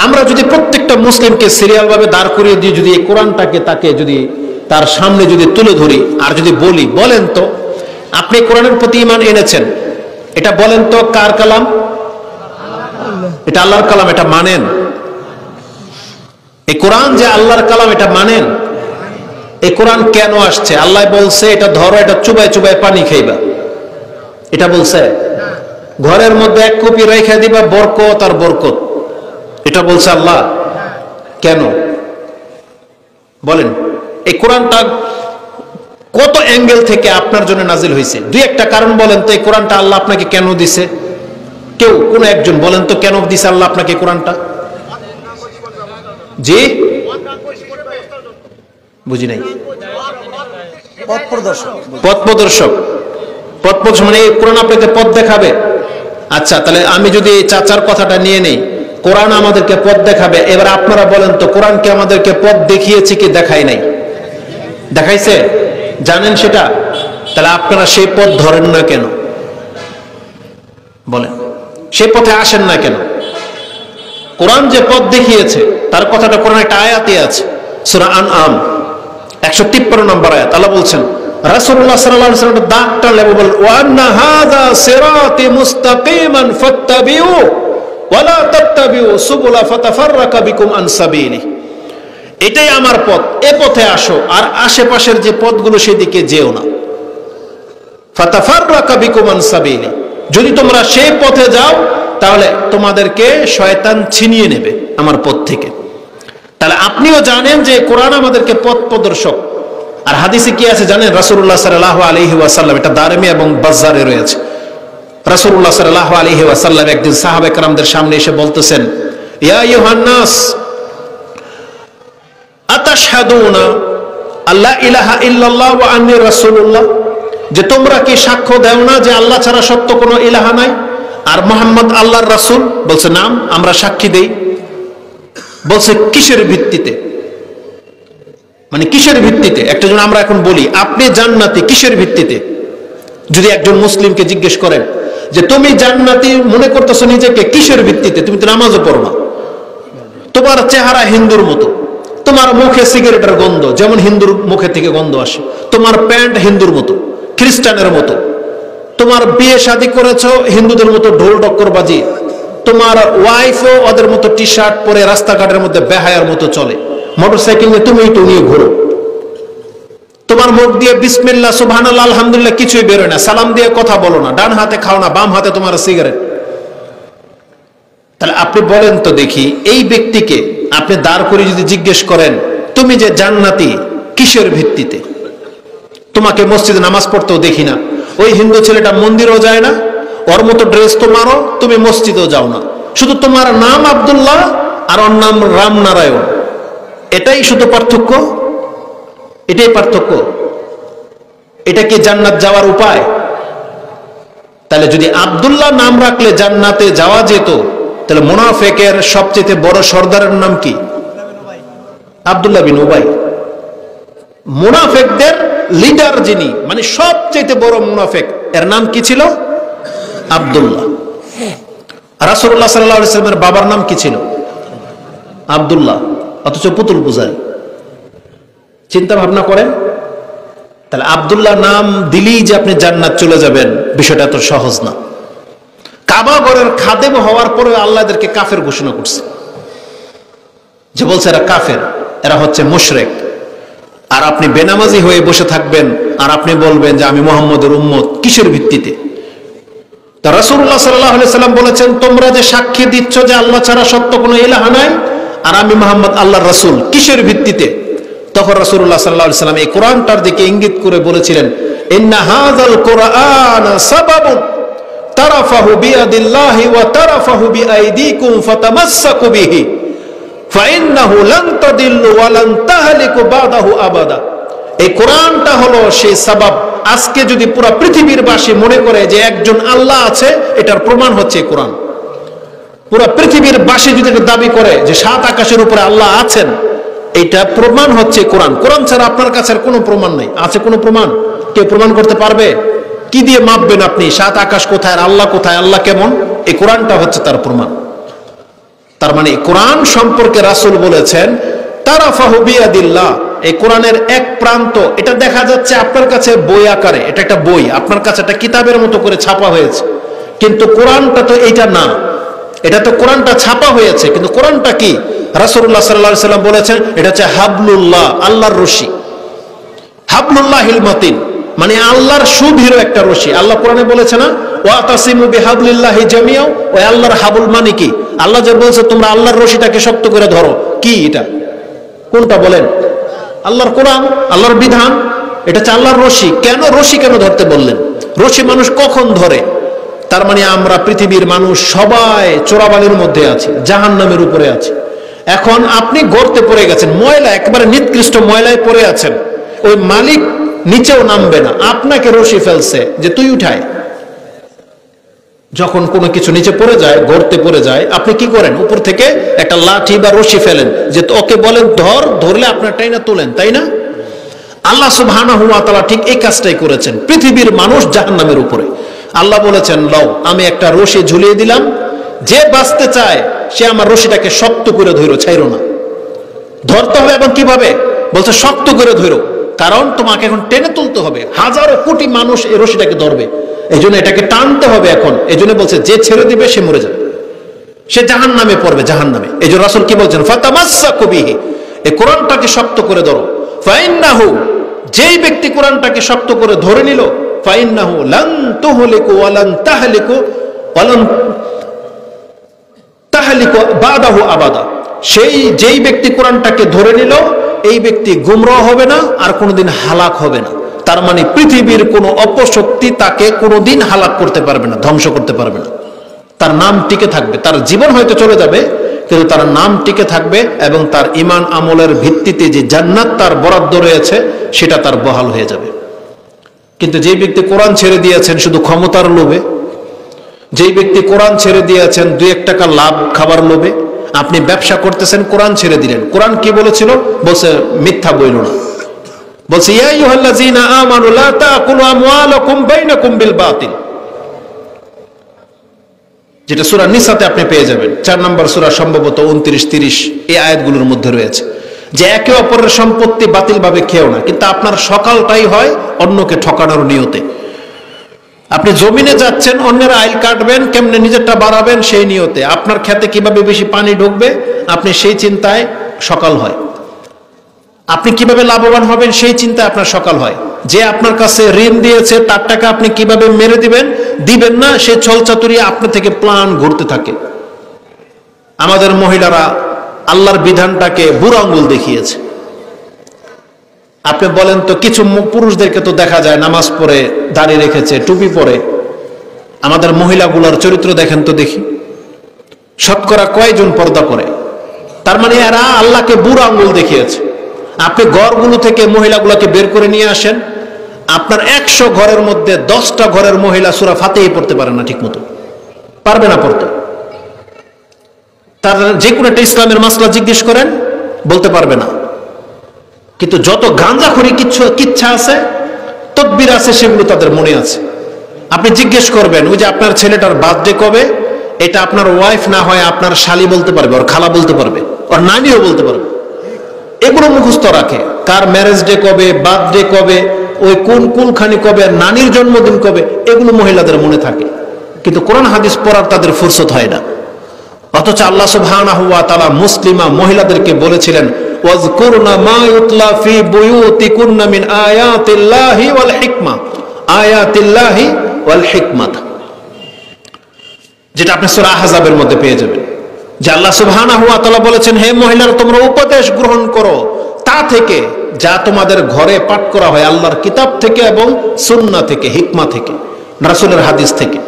আমরা যদি প্রত্যেকটা মুসলিমকে সিরিয়াল ভাবে দাঁড় করিয়ে দিয়ে যদি এই কোরআনটাকে তাকে যদি তার সামনে যদি তুলে ধরি আর যদি বলি, বলেন তো আপনি কোরআনের প্রতি ঈমান এনেছেন, এটা বলেন তো কার কালাম? এটা আল্লাহর কালাম, এটা মানেন? এই কোরআন যে আল্লাহর কালাম, এটা মানেন? এই কোরআন কেন আসছে? আল্লাহ বলছে এটা ধরো, এটা চুবাই চুবাই পানি খাইবা, এটা বলছে? ঘরের মধ্যে এক কপি রেখে দিবা, বরকত আর বরকত। এটা বলছে আল্লাহ। কেন বলেন? এই কোরআনটা কত অ্যাঙ্গেল থেকে আপনার জন্য নাজিল হয়েছে? দুই একটা কারণ বলেন তো, এই কোরআনটা আল্লাহ আপনাকে কেন দিছে? কেউ কোন একজন বলেন তো, কেন দিছে আল্লাহ আপনাকে কোরআনটা? জি বুঝি নাই। পথ প্রদর্শক। পথ প্রদর্শক মানে কোরআন আপনাকে পথ দেখাবে। আচ্ছা, তাহলে আমি যদি চাচার কথাটা নিয়ে নেই, কোরআন আমাদেরকে পথ দেখাবে। এবার আপনারা বলেন তো, কোরআন কি আমাদেরকে পথ দেখিয়েছে কি দেখায় নাই? দেখাইছে, জানেন সেটা। তাহলে আপনারা সেই পথ ধরেন না কেন? বলেন, সেই পথে আসেন না কেন? কোরআন যে পথ দেখিয়েছে তার কথাটা কোরআন একটা আয়াতে আছে, সূরা আনআম 153 নম্বর আয়াত। আল্লাহ বলছেন, রাসূলুল্লাহ সাল্লাল্লাহু আলাইহি ওয়াসাল্লাম ডাকটা লেবে বলেন, ওয়া আন্না হাযা সিরাতি মুস্তাকিমান ফাত্তাবিউ ওয়া লা তাত্তাবিউ সুবুলা ফাতাফাররাকা বিকুম আন সাবিলি। এটাই আমার পথ, এ পথে আসো, আর আশেপাশের যে পথগুলো সেদিকে যেও না। ফাতাফাররাকা বিকুম আন সাবিলি, যদি তোমরা সেই পথে যাও তাহলে তোমাদেরকে শয়তান ছিনিয়ে নেবে আমার পথ থেকে। তাহলে আপনিও জানেন যে কোরআন আমাদেরকে পথ প্রদর্শক। আর হাদিসে কি আছে জানেন? রাসূলুল্লাহ সাল্লাল্লাহু আলাইহি ওয়াসাল্লাম, এটা দারমি এবং বাজ্জারে রয়েছে, রাসূলুল্লাহ সাল্লাল্লাহু আলাইহি ওয়াসাল্লাম একদিন সাহাবায়ে কেরামদের সামনে এসে বলতেছেন, ইয়া আইয়ুহান নাস আতাশহাদুনা আল্লা ইলাহা ইল্লাল্লাহ ওয়া আন্নী রাসূলুল্লাহ, যে তোমরা কি সাক্ষ্য দাও না যে আল্লাহ ছাড়া সত্য কোনো ইলাহা নাই আর মুহাম্মদ আল্লাহর রাসূল? বলছে নাম, আমরা সাক্ষী দেই। বলছে কিসের ভিত্তিতে? মানে কিসের ভিত্তিতে? একটা জন আমরা এখন বলি আপনি জান্নাতি, কিসের ভিত্তিতে? যদি একজন মুসলিমকে জিজ্ঞেস করেন যে তুমি জান্নাতি মনে করতেছো নিজেকে, কিসের ভিত্তিতে? তুমি তো নামাজও পড়ো না, তোমার চেহারা হিন্দুর মতো, তোমার মুখে সিগারেটের গন্ধ যেমন হিন্দুর মুখে থেকে গন্ধ আসে, তোমার প্যান্ট হিন্দুর মতো, খ্রিস্টানের মতো, তোমার বিয়ে শাদী করেছো হিন্দুদের মতো ঢোল টক্কর বাজি, তোমার ওয়াইফও ওদের মতো টি শার্ট পরে রাস্তাঘাটের মধ্যে বেহায়ার মতো চলে, মোটরসাইকেল নিয়ে তুমি একটু নিয়ে ঘুরো, তোমার মুখ দিয়ে বিসমিল্লাহ সুবহানাল্লাহ আলহামদুলিল্লাহ কিছুই বেরোয় না, সালাম দিয়ে কথা বলো না, ডান হাতে খাও না, বাম হাতে তোমার সিগারেট। তাহলে আপনি বলেন তো দেখি, এই ব্যক্তিকে আপনি দাঁড় করে যদি জিজ্ঞেস করেন তুমি যে জান্নাতি, কিসের ভিত্তিতে? তোমাকে মসজিদে নামাজ পড়তেও দেখি না, ওই হিন্দু ছেলেটা মন্দিরেও যায় না, ওর মতো ড্রেস তোমারও, তুমি মসজিদেও যাও না, শুধু তোমার নাম আব্দুল্লাহ আর ওর নাম রামনারায়ণ, এটাই শুধু পার্থক্য? এটাই পার্থক্য? এটা কি জান্নাত যাওয়ার উপায়? তাহলে যদি আব্দুল্লাহ নাম রাখলে জান্নাতে যাওয়া যেত, তাহলে মুনাফিকের সবচেয়ে বড় সর্দারের নাম কি? আব্দুল্লাহ বিন উবাই। মুনাফিকদের লিডার যিনি, মানে সবচেয়ে বড় মুনাফিক, এর নাম কি ছিল? আব্দুল্লাহ। রাসূলুল্লাহ সাল্লাল্লাহু আলাইহি ওয়াসাল্লামের বাবার নাম কি ছিল? আব্দুল্লাহ, অথচ পুতুল পূজারী। চিন্তা ভাবনা করেন। তাহলে আব্দুল্লাহ নাম দিলেই যে আপনি জান্নাত চলে যাবেন, বিষয়টা এত সহজ না। কাবা ঘরের খাদেম হওয়ার পরে আল্লাহ এদেরকে কাফের ঘোষণা করছে, যে বলছে এরা কাফের, এরা হচ্ছে মুশরিক। আর আপনি বেনামাজি হয়ে বসে থাকবেন আর আপনি বলবেন যে আমি মুহাম্মদের উম্মত, কিসের ভিত্তিতে? তা রাসূলুল্লাহ সাল্লাল্লাহু আলাইহি সাল্লাম বলেছেন, তোমরা যে সাক্ষী দিচ্ছ যে আল্লাহ ছাড়া সত্য কোনো ইলাহা নাই আর আমি মুহাম্মদ আল্লাহর রাসূল, কিসের ভিত্তিতে? তখন রাসূলুল্লাহ সাল্লাল্লাহু আলাইহি সাল্লাম এই কোরআনটার দিকে ইঙ্গিত করে বলেছিলেন, ইন্না হাযাল কুরআন সাবাবুন তারাফাহু বিয়াদিল্লাহি ওয়া তারাফাহু বিআইদিকুম ফাতামাসসাকু বিহি ফাইন্নাহু লান তাদিল্লু ওয়া লান তাহলিকু বাদাহু আবাদা। এই কোরআনটা হলো সেই সাবাব। আজকে যদি পুরো পৃথিবীর বাসী মনে করে যে একজন আল্লাহ আছে, এটার প্রমাণ হচ্ছে কোরআন। পুরো পৃথিবীর বাসী যদি দাবি করে যে সাত আকাশের উপরে আল্লাহ আছেন, এটা প্রমাণ হচ্ছে কোরআন। কোরআন ছাড়া আপনার কাছে আর কোনো প্রমাণ নাই। আছে কোনো প্রমাণ? কেউ প্রমাণ করতে পারবে? কি দিয়ে মাপবেন আপনি সাত আকাশ কোথায় আর আল্লাহ কোথায়, আল্লাহ কেমন? এই কোরআনটা হচ্ছে তার প্রমাণ। তার মানে কোরআন সম্পর্কে রাসূল বলেছেন তারাফাহু বিয়াদিল্লাহ, এই কোরআনের এক প্রান্ত, এটা দেখা যাচ্ছে আপনার কাছে বই আকারে, এটা একটা বই, আপনার কাছে একটা কিতাবের মতো করে ছাপা হয়েছে, কিন্তু কোরআনটা তো এইটা না। এটা তো কোরআনটা ছাপা হয়েছে, কিন্তু কোরআনটা কি? রাসূলুল্লাহ সাল্লাল্লাহু আলাইহি সাল্লাম বলেছেন এটা হচ্ছে হাবলুল্লাহ, আল্লাহর রশি, হাবলুল্লাহিল মতিন, মানে আল্লাহর সুদৃঢ় একটা রশি। আল্লাহ কোরআনে বলেছে না, ওয়াতাসিমু বিহাবলিল্লাহি জামিয়া, ওই আল্লাহর হাবল মানে কি? আল্লাহ যে বলছে তোমরা আল্লাহর রশিটাকে শক্ত করে ধরো, কি এটা? কোনটা বলেন? আল্লাহর কোরআন, আল্লাহর বিধান, এটা হচ্ছে আল্লাহর রশি। কেন রশি কেন ধরতে বললেন? রশি মানুষ কখন ধরে? তার মানে আমরা পৃথিবীর মানুষ সবাই চোরাবালির মধ্যে আছি, জাহান্নামের উপরে আছি। এখন আপনি গর্তে পড়ে গেছেন, ময়লা, একেবারে নিকৃষ্ট ময়লায় পড়ে আছেন, ওই মালিক নিচেও নামবে না, আপনাকে রশি ফেলছে যে তুই উঠায়। যখন কোনো কিছু নিচে পড়ে যায়, গর্তে পড়ে যায়, আপনি কি করেন? উপর থেকে একটা লাঠি বা রশি ফেলেন, যে ওকে বলেন ধর, ধরলে আপনার টাইনা তোলেন, তাই না? আল্লাহ সুবহানাহু ওয়া তাআলা ঠিক এই কাজটাই করেছেন পৃথিবীর মানুষ জাহান্নামের উপরে। আল্লাহ বলেছেন, লও আমি একটা রশি ঝুলিয়ে দিলাম, যে বাঁচতে চায় সে আমার রশিটাকে শক্ত করে ধরো, ছাইরো না। ধরতে হবে, এবং কিভাবে? বলছে শক্ত করে ধরো, কারণ তোমাকে এখন টেনে তুলতে হবে। হাজারো কোটি মানুষ এই রশিটাকে ধরবে, এই জন্য এটাকে টানতে হবে এখন। এই জন্য বলছে যে ছেড়ে দিবে সে মরে যাবে, সে জাহান্নামে পড়বে, জাহান্নামে। এই জন্য রাসূল কি বলছেন? ফাতামাসসাকু বিহি, এই কোরআনটাকে শক্ত করে ধরো। ফাইন্নাহু, যেই ব্যক্তি কোরআনটাকে শক্ত করে ধরে নিল, ফাইন্নাহু লান তুহলিকু ওয়া লান তাহলিকু ওয়া লান তাহলিকু বাদাহু আবাদা, সেই যেই ব্যক্তি কোরআনটাকে ধরে নিল, এই ব্যক্তি গুমরাহ হবে না, আর কোনোদিন হালাক হবে না। তার মানে পৃথিবীর কোনো অপশক্তি তাকে কোনোদিন হালাক করতে পারবে না, ধ্বংস করতে পারবে না। তার নাম টিকে থাকবে, তার জীবন হয়তো চলে যাবে, কিন্তু তার নাম টিকে থাকবে, এবং তার ঈমান আমলের ভিত্তিতে যে জান্নাত তার বরাদ্দ রয়েছে সেটা তার বহাল হয়ে যাবে। কিন্তু যেই ব্যক্তি কোরআন ছেড়ে দিয়েছেন শুধু ক্ষমতার লোভে, যেই ব্যক্তি কোরআন ছেড়ে দিয়েছেন 2-1 টাকা লাভ খাবার লোভে, আপনি ব্যবসা করতেছেন, কোরআন ছেড়ে দিলেন। কোরআন কি বলেছিল? বলছে মিথ্যা বইল না, বলছে ইয়া আইয়ুহাল্লাযীনা আমানু লা তাকুলু আমওয়ালাকুম বাইনাকুম বিল বাতিল, যেটা সূরা নিসাতে আপনি পেয়ে যাবেন, 4 নম্বর সূরা, সম্ভবত 29-30 এই আয়াতগুলোর মধ্যে রয়েছে, যে একে অপরের সম্পত্তি বাতিলভাবে খেও না। কিন্তু আপনার সকালটাই হয় অন্যকে ঠকানোর নিয়তে। আপনি জমিনে যাচ্ছেন, অন্যের আইল কাটবেন, কেমনে নিজেরটা বাড়াবেন সেই নিয়তে। আপনার খেতে কিভাবে বেশি পানি ঢুকবে আপনি সেই চিন্তায় সকাল হয়। আপনি কিভাবে লাভবান হবেন সেই চিন্তায় আপনার সকাল হয়। যে আপনার কাছে ঋণ দিয়েছে তার টাকা আপনি কিভাবে মেরে দিবেন না, সে ছলচাতুরি আপনার থেকে প্ল্যান ঘুরতে থাকে। আমাদের মহিলারা আল্লাহর বিধানটাকে বুড়ো আঙ্গুল দেখিয়েছে। আপনি বলেন তো, কিছু পুরুষদেরকে তো দেখা যায় নামাজ পড়ে, দাড়ি রেখেছে, টুপি পরে। আমাদের মহিলাগুলোর চরিত্র দেখেন তো দেখি, শতকরা কয়জন পর্দা করে? তার মানে এরা আল্লাহকে বুড়ো আঙ্গুল দেখিয়েছে। আপনি ঘরগুলো থেকে মহিলাগুলোকে বের করে নিয়ে আসেন, আপনার 100 ঘরের মধ্যে 10টা ঘরের মহিলা সূরা ফাতিহা পড়তে পারে না, ঠিক মতো পারবে না পড়তে। তার যে কোনো একটা ইসলামের মাসলা জিজ্ঞেস করেন, বলতে পারবে না। কিন্তু যত গাঁজাখড়ি কিচ্ছা আছে, তকবীর আছে, সেগুলো তাদের মনে আছে। আপনি জিজ্ঞেস করবেন, ওই যে আপনার ছেলেটার বার্থডে কবে, এটা আপনার ওয়াইফ না হয় আপনার শালি বলতে পারবে, ওর খালা বলতে পারবে, ওর নানিও বলতে পারবে। এগুলো মুখস্থ রাখে, কার ম্যারেজ ডে কবে, বার্থডে কবে, ওই কোন কুলখানি কবে, নানির জন্মদিন কবে, এগুলো মহিলাদের মনে থাকে। কিন্তু কোরআন হাদিস পড়ার তাদের ফুরসত হয় না। অথচ আল্লাহ সুবহানাহু ওয়া তাআলা মুসলিমা মহিলাদেরকে বলেছিলেন, ওয়াজকুরনা মা ইউতলা ফি বুয়ুতিকুন্না মিন আয়াতিল্লাহি ওয়াল হিকমা, আয়াতিল্লাহি ওয়াল হিকমাত, যেটা আপনি সূরা আহজাবের মধ্যে পেয়ে যাবেন। যে আল্লাহ সুবহানাহু ওয়া তাআলা বলেছেন, হে মহিলারা, তোমরা উপদেশ গ্রহণ করো তা থেকে যা তোমাদের ঘরে পাঠ করা হয় আল্লাহর কিতাব থেকে এবং সুন্নাহ থেকে, হিকমা থেকে, রাসূলের হাদিস থেকে।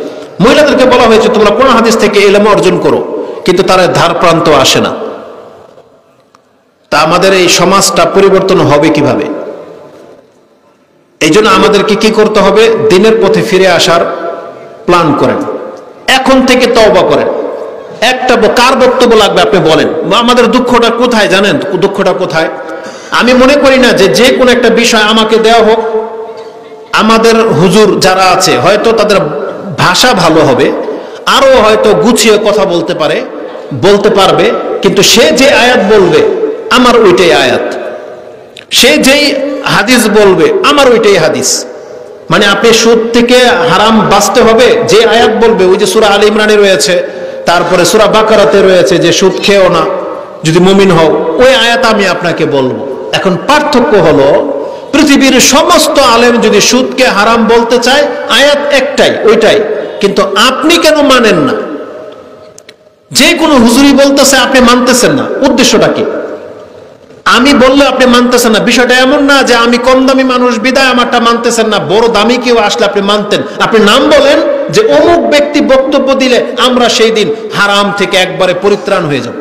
মহিলাদেরকে বলা হয়েছে তোমরা কোন হাদিস থেকে ইলম অর্জন করো, কিন্তু তারা ধার প্রান্ত আসে না। তা আমাদের এই সমাজটা পরিবর্তন হবে কিভাবে? এই জন্য আমাদেরকে কি করতে হবে? দিনের পথে ফিরে আসার প্ল্যান করেন, এখন থেকে তওবা করেন। একটা কার বক্তব্য লাগবে আপনি বলেন। আমাদের দুঃখটা কোথায় জানেন? দুঃখটা কোথায়? আমি মনে করি না যে কোনো একটা বিষয় আমাকে দেওয়া হোক, আমাদের হুজুর যারা আছে হয়তো তাদের ভাষা ভালো হবে, আরো হয়তো গুছিয়ে কথা বলতে পারবে, কিন্তু সে যে আয়াত বলবে আমার ওইটাই আয়াত, সে যেই হাদিস বলবে আমার ওইটাই হাদিস। মানে আপনি সুদ থেকে হারাম বাঁচতে হবে, যে আয়াত বলবে, ওই যে সূরা আলে ইমরানে রয়েছে, তারপরে সূরা বাকারাতে রয়েছে যে সুদ খেও না যদি মুমিন হও, ওই আয়াত আমি আপনাকে বলবো। এখন পার্থক্য হলো, পৃথিবীর সমস্ত আলেম যদি সুদকে হারাম বলতে চায়, আয়াত একটাই, ওইটাই কিন্তু আপনি কেন মানেন না? যে কোনো হুজুরি বলতেছে, আপনি মানতেছেন না, উদ্দেশ্যটা কি? আমি বললে আপনি মানতেছেন না, বিষয়টা এমন না যে আমি কম দামি মানুষ বিদায় আমারটা মানতেছেন না, বড় দামি কেউ আসলে আপনি মানতেন। আপনি নাম বলেন যে অমুক ব্যক্তি বক্তব্য দিলে আমরা সেই দিন হারাম থেকে একবারে পরিত্রাণ হয়ে যাব।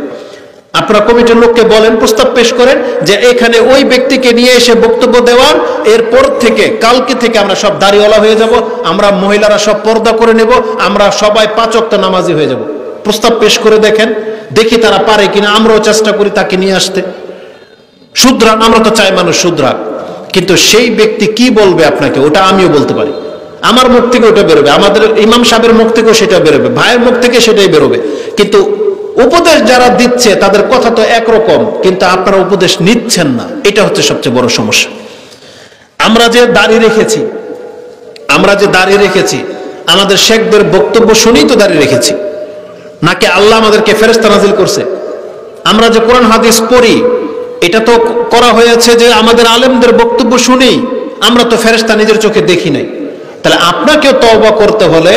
আপনারা কমিটির লোককে বলেন, প্রস্তাব পেশ করেন যে এখানে ওই ব্যক্তিকে নিয়ে এসে বক্তব্য দেওয়ার, এরপর থেকে কালকে থেকে আমরা সব দাড়িওয়ালা হয়ে যাব, আমরা মহিলারা সব পর্দা করে নেব, আমরা সবাই 5 ওয়াক্ত নামাজি হয়ে যাব। প্রস্তাব পেশ করে দেখেন, দেখি তারা পারে কিনা। আমরাও চেষ্টা করি তাকে নিয়ে আসতে। শুধরান, আমরা তো চাই মানুষ শুধরাক, কিন্তু সেই ব্যক্তি কি বলবে আপনাকে ওটা আমিও বলতে পারি। আমার মুখ থেকে ওটা বেরোবে, আমাদের ইমাম সাহেবের মুখ থেকেও সেটা বেরোবে, ভাইয়ের মুখ থেকে সেটাই বেরোবে। কিন্তু উপদেশ যারা দিচ্ছে তাদের কথা তো একরকম, কিন্তু আপনারা উপদেশ নিচ্ছেন না। এটা হচ্ছে সবচেয়ে বড় সমস্যা। আমরা যে দাঁড়িয়ে রেখেছি আমাদের শেখদের বক্তব্য শুনেই তো দাঁড়িয়ে রেখেছি, নাকি আল্লাহ আমাদেরকে ফেরেশতা নাজিল করছে? আমরা যে কোরআন হাদিস পড়ি এটা তো করা হয়েছে যে আমাদের আলেমদের বক্তব্য শুনেই। আমরা তো ফেরেশতা নিজের চোখে দেখি নাই। তাহলে আপনাকেও তওবা করতে হলে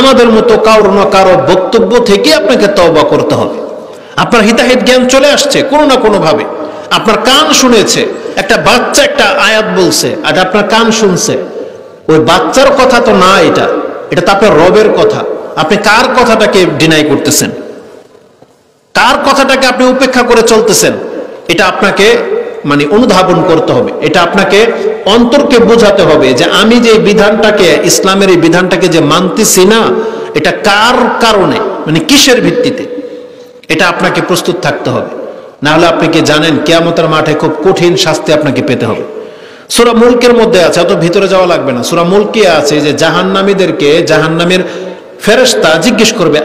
আমাদের মতো কারো না কারো বক্তব্য থেকে আপনাকে তওবা করতে হবে। আপনার হিতাহিত জ্ঞান চলে আসছে কোনো না কোনো ভাবে, আপনার কান শুনেছে, একটা বাচ্চা একটা আয়াত বলছে আর আপনার কান শুনছে। ওই বাচ্চার কথা তো না, এটা তো আপনার রবের কথা। আপনি কার কথাটাকে ডিনাই করতেছেন? কার কথাটাকে আপনি উপেক্ষা করে চলতেছেন? এটা আপনাকে অনুধাবন করতে হবে। এটা আপনাকে অন্তরকে বোঝাতে হবে যে আমি যে বিধানটাকে, ইসলামের এই বিধানটাকে যে মানতেছি না, এটা কার কারণে, কিসের ভিত্তিতে, এটা আপনাকে প্রস্তুত থাকতে হবে। না হলে আপনি কি জানেন কিয়ামতের মাঠে খুব কঠিন শাস্তি আপনাকে পেতে হবে। সূরা মুলকের মধ্যে আছে, অত ভিতরে যাওয়া লাগবে না। সূরা মুলকে আছে যে জাহান্নামীদেরকে জাহান্নামের ফেরেশতা জিজ্ঞেস করবে,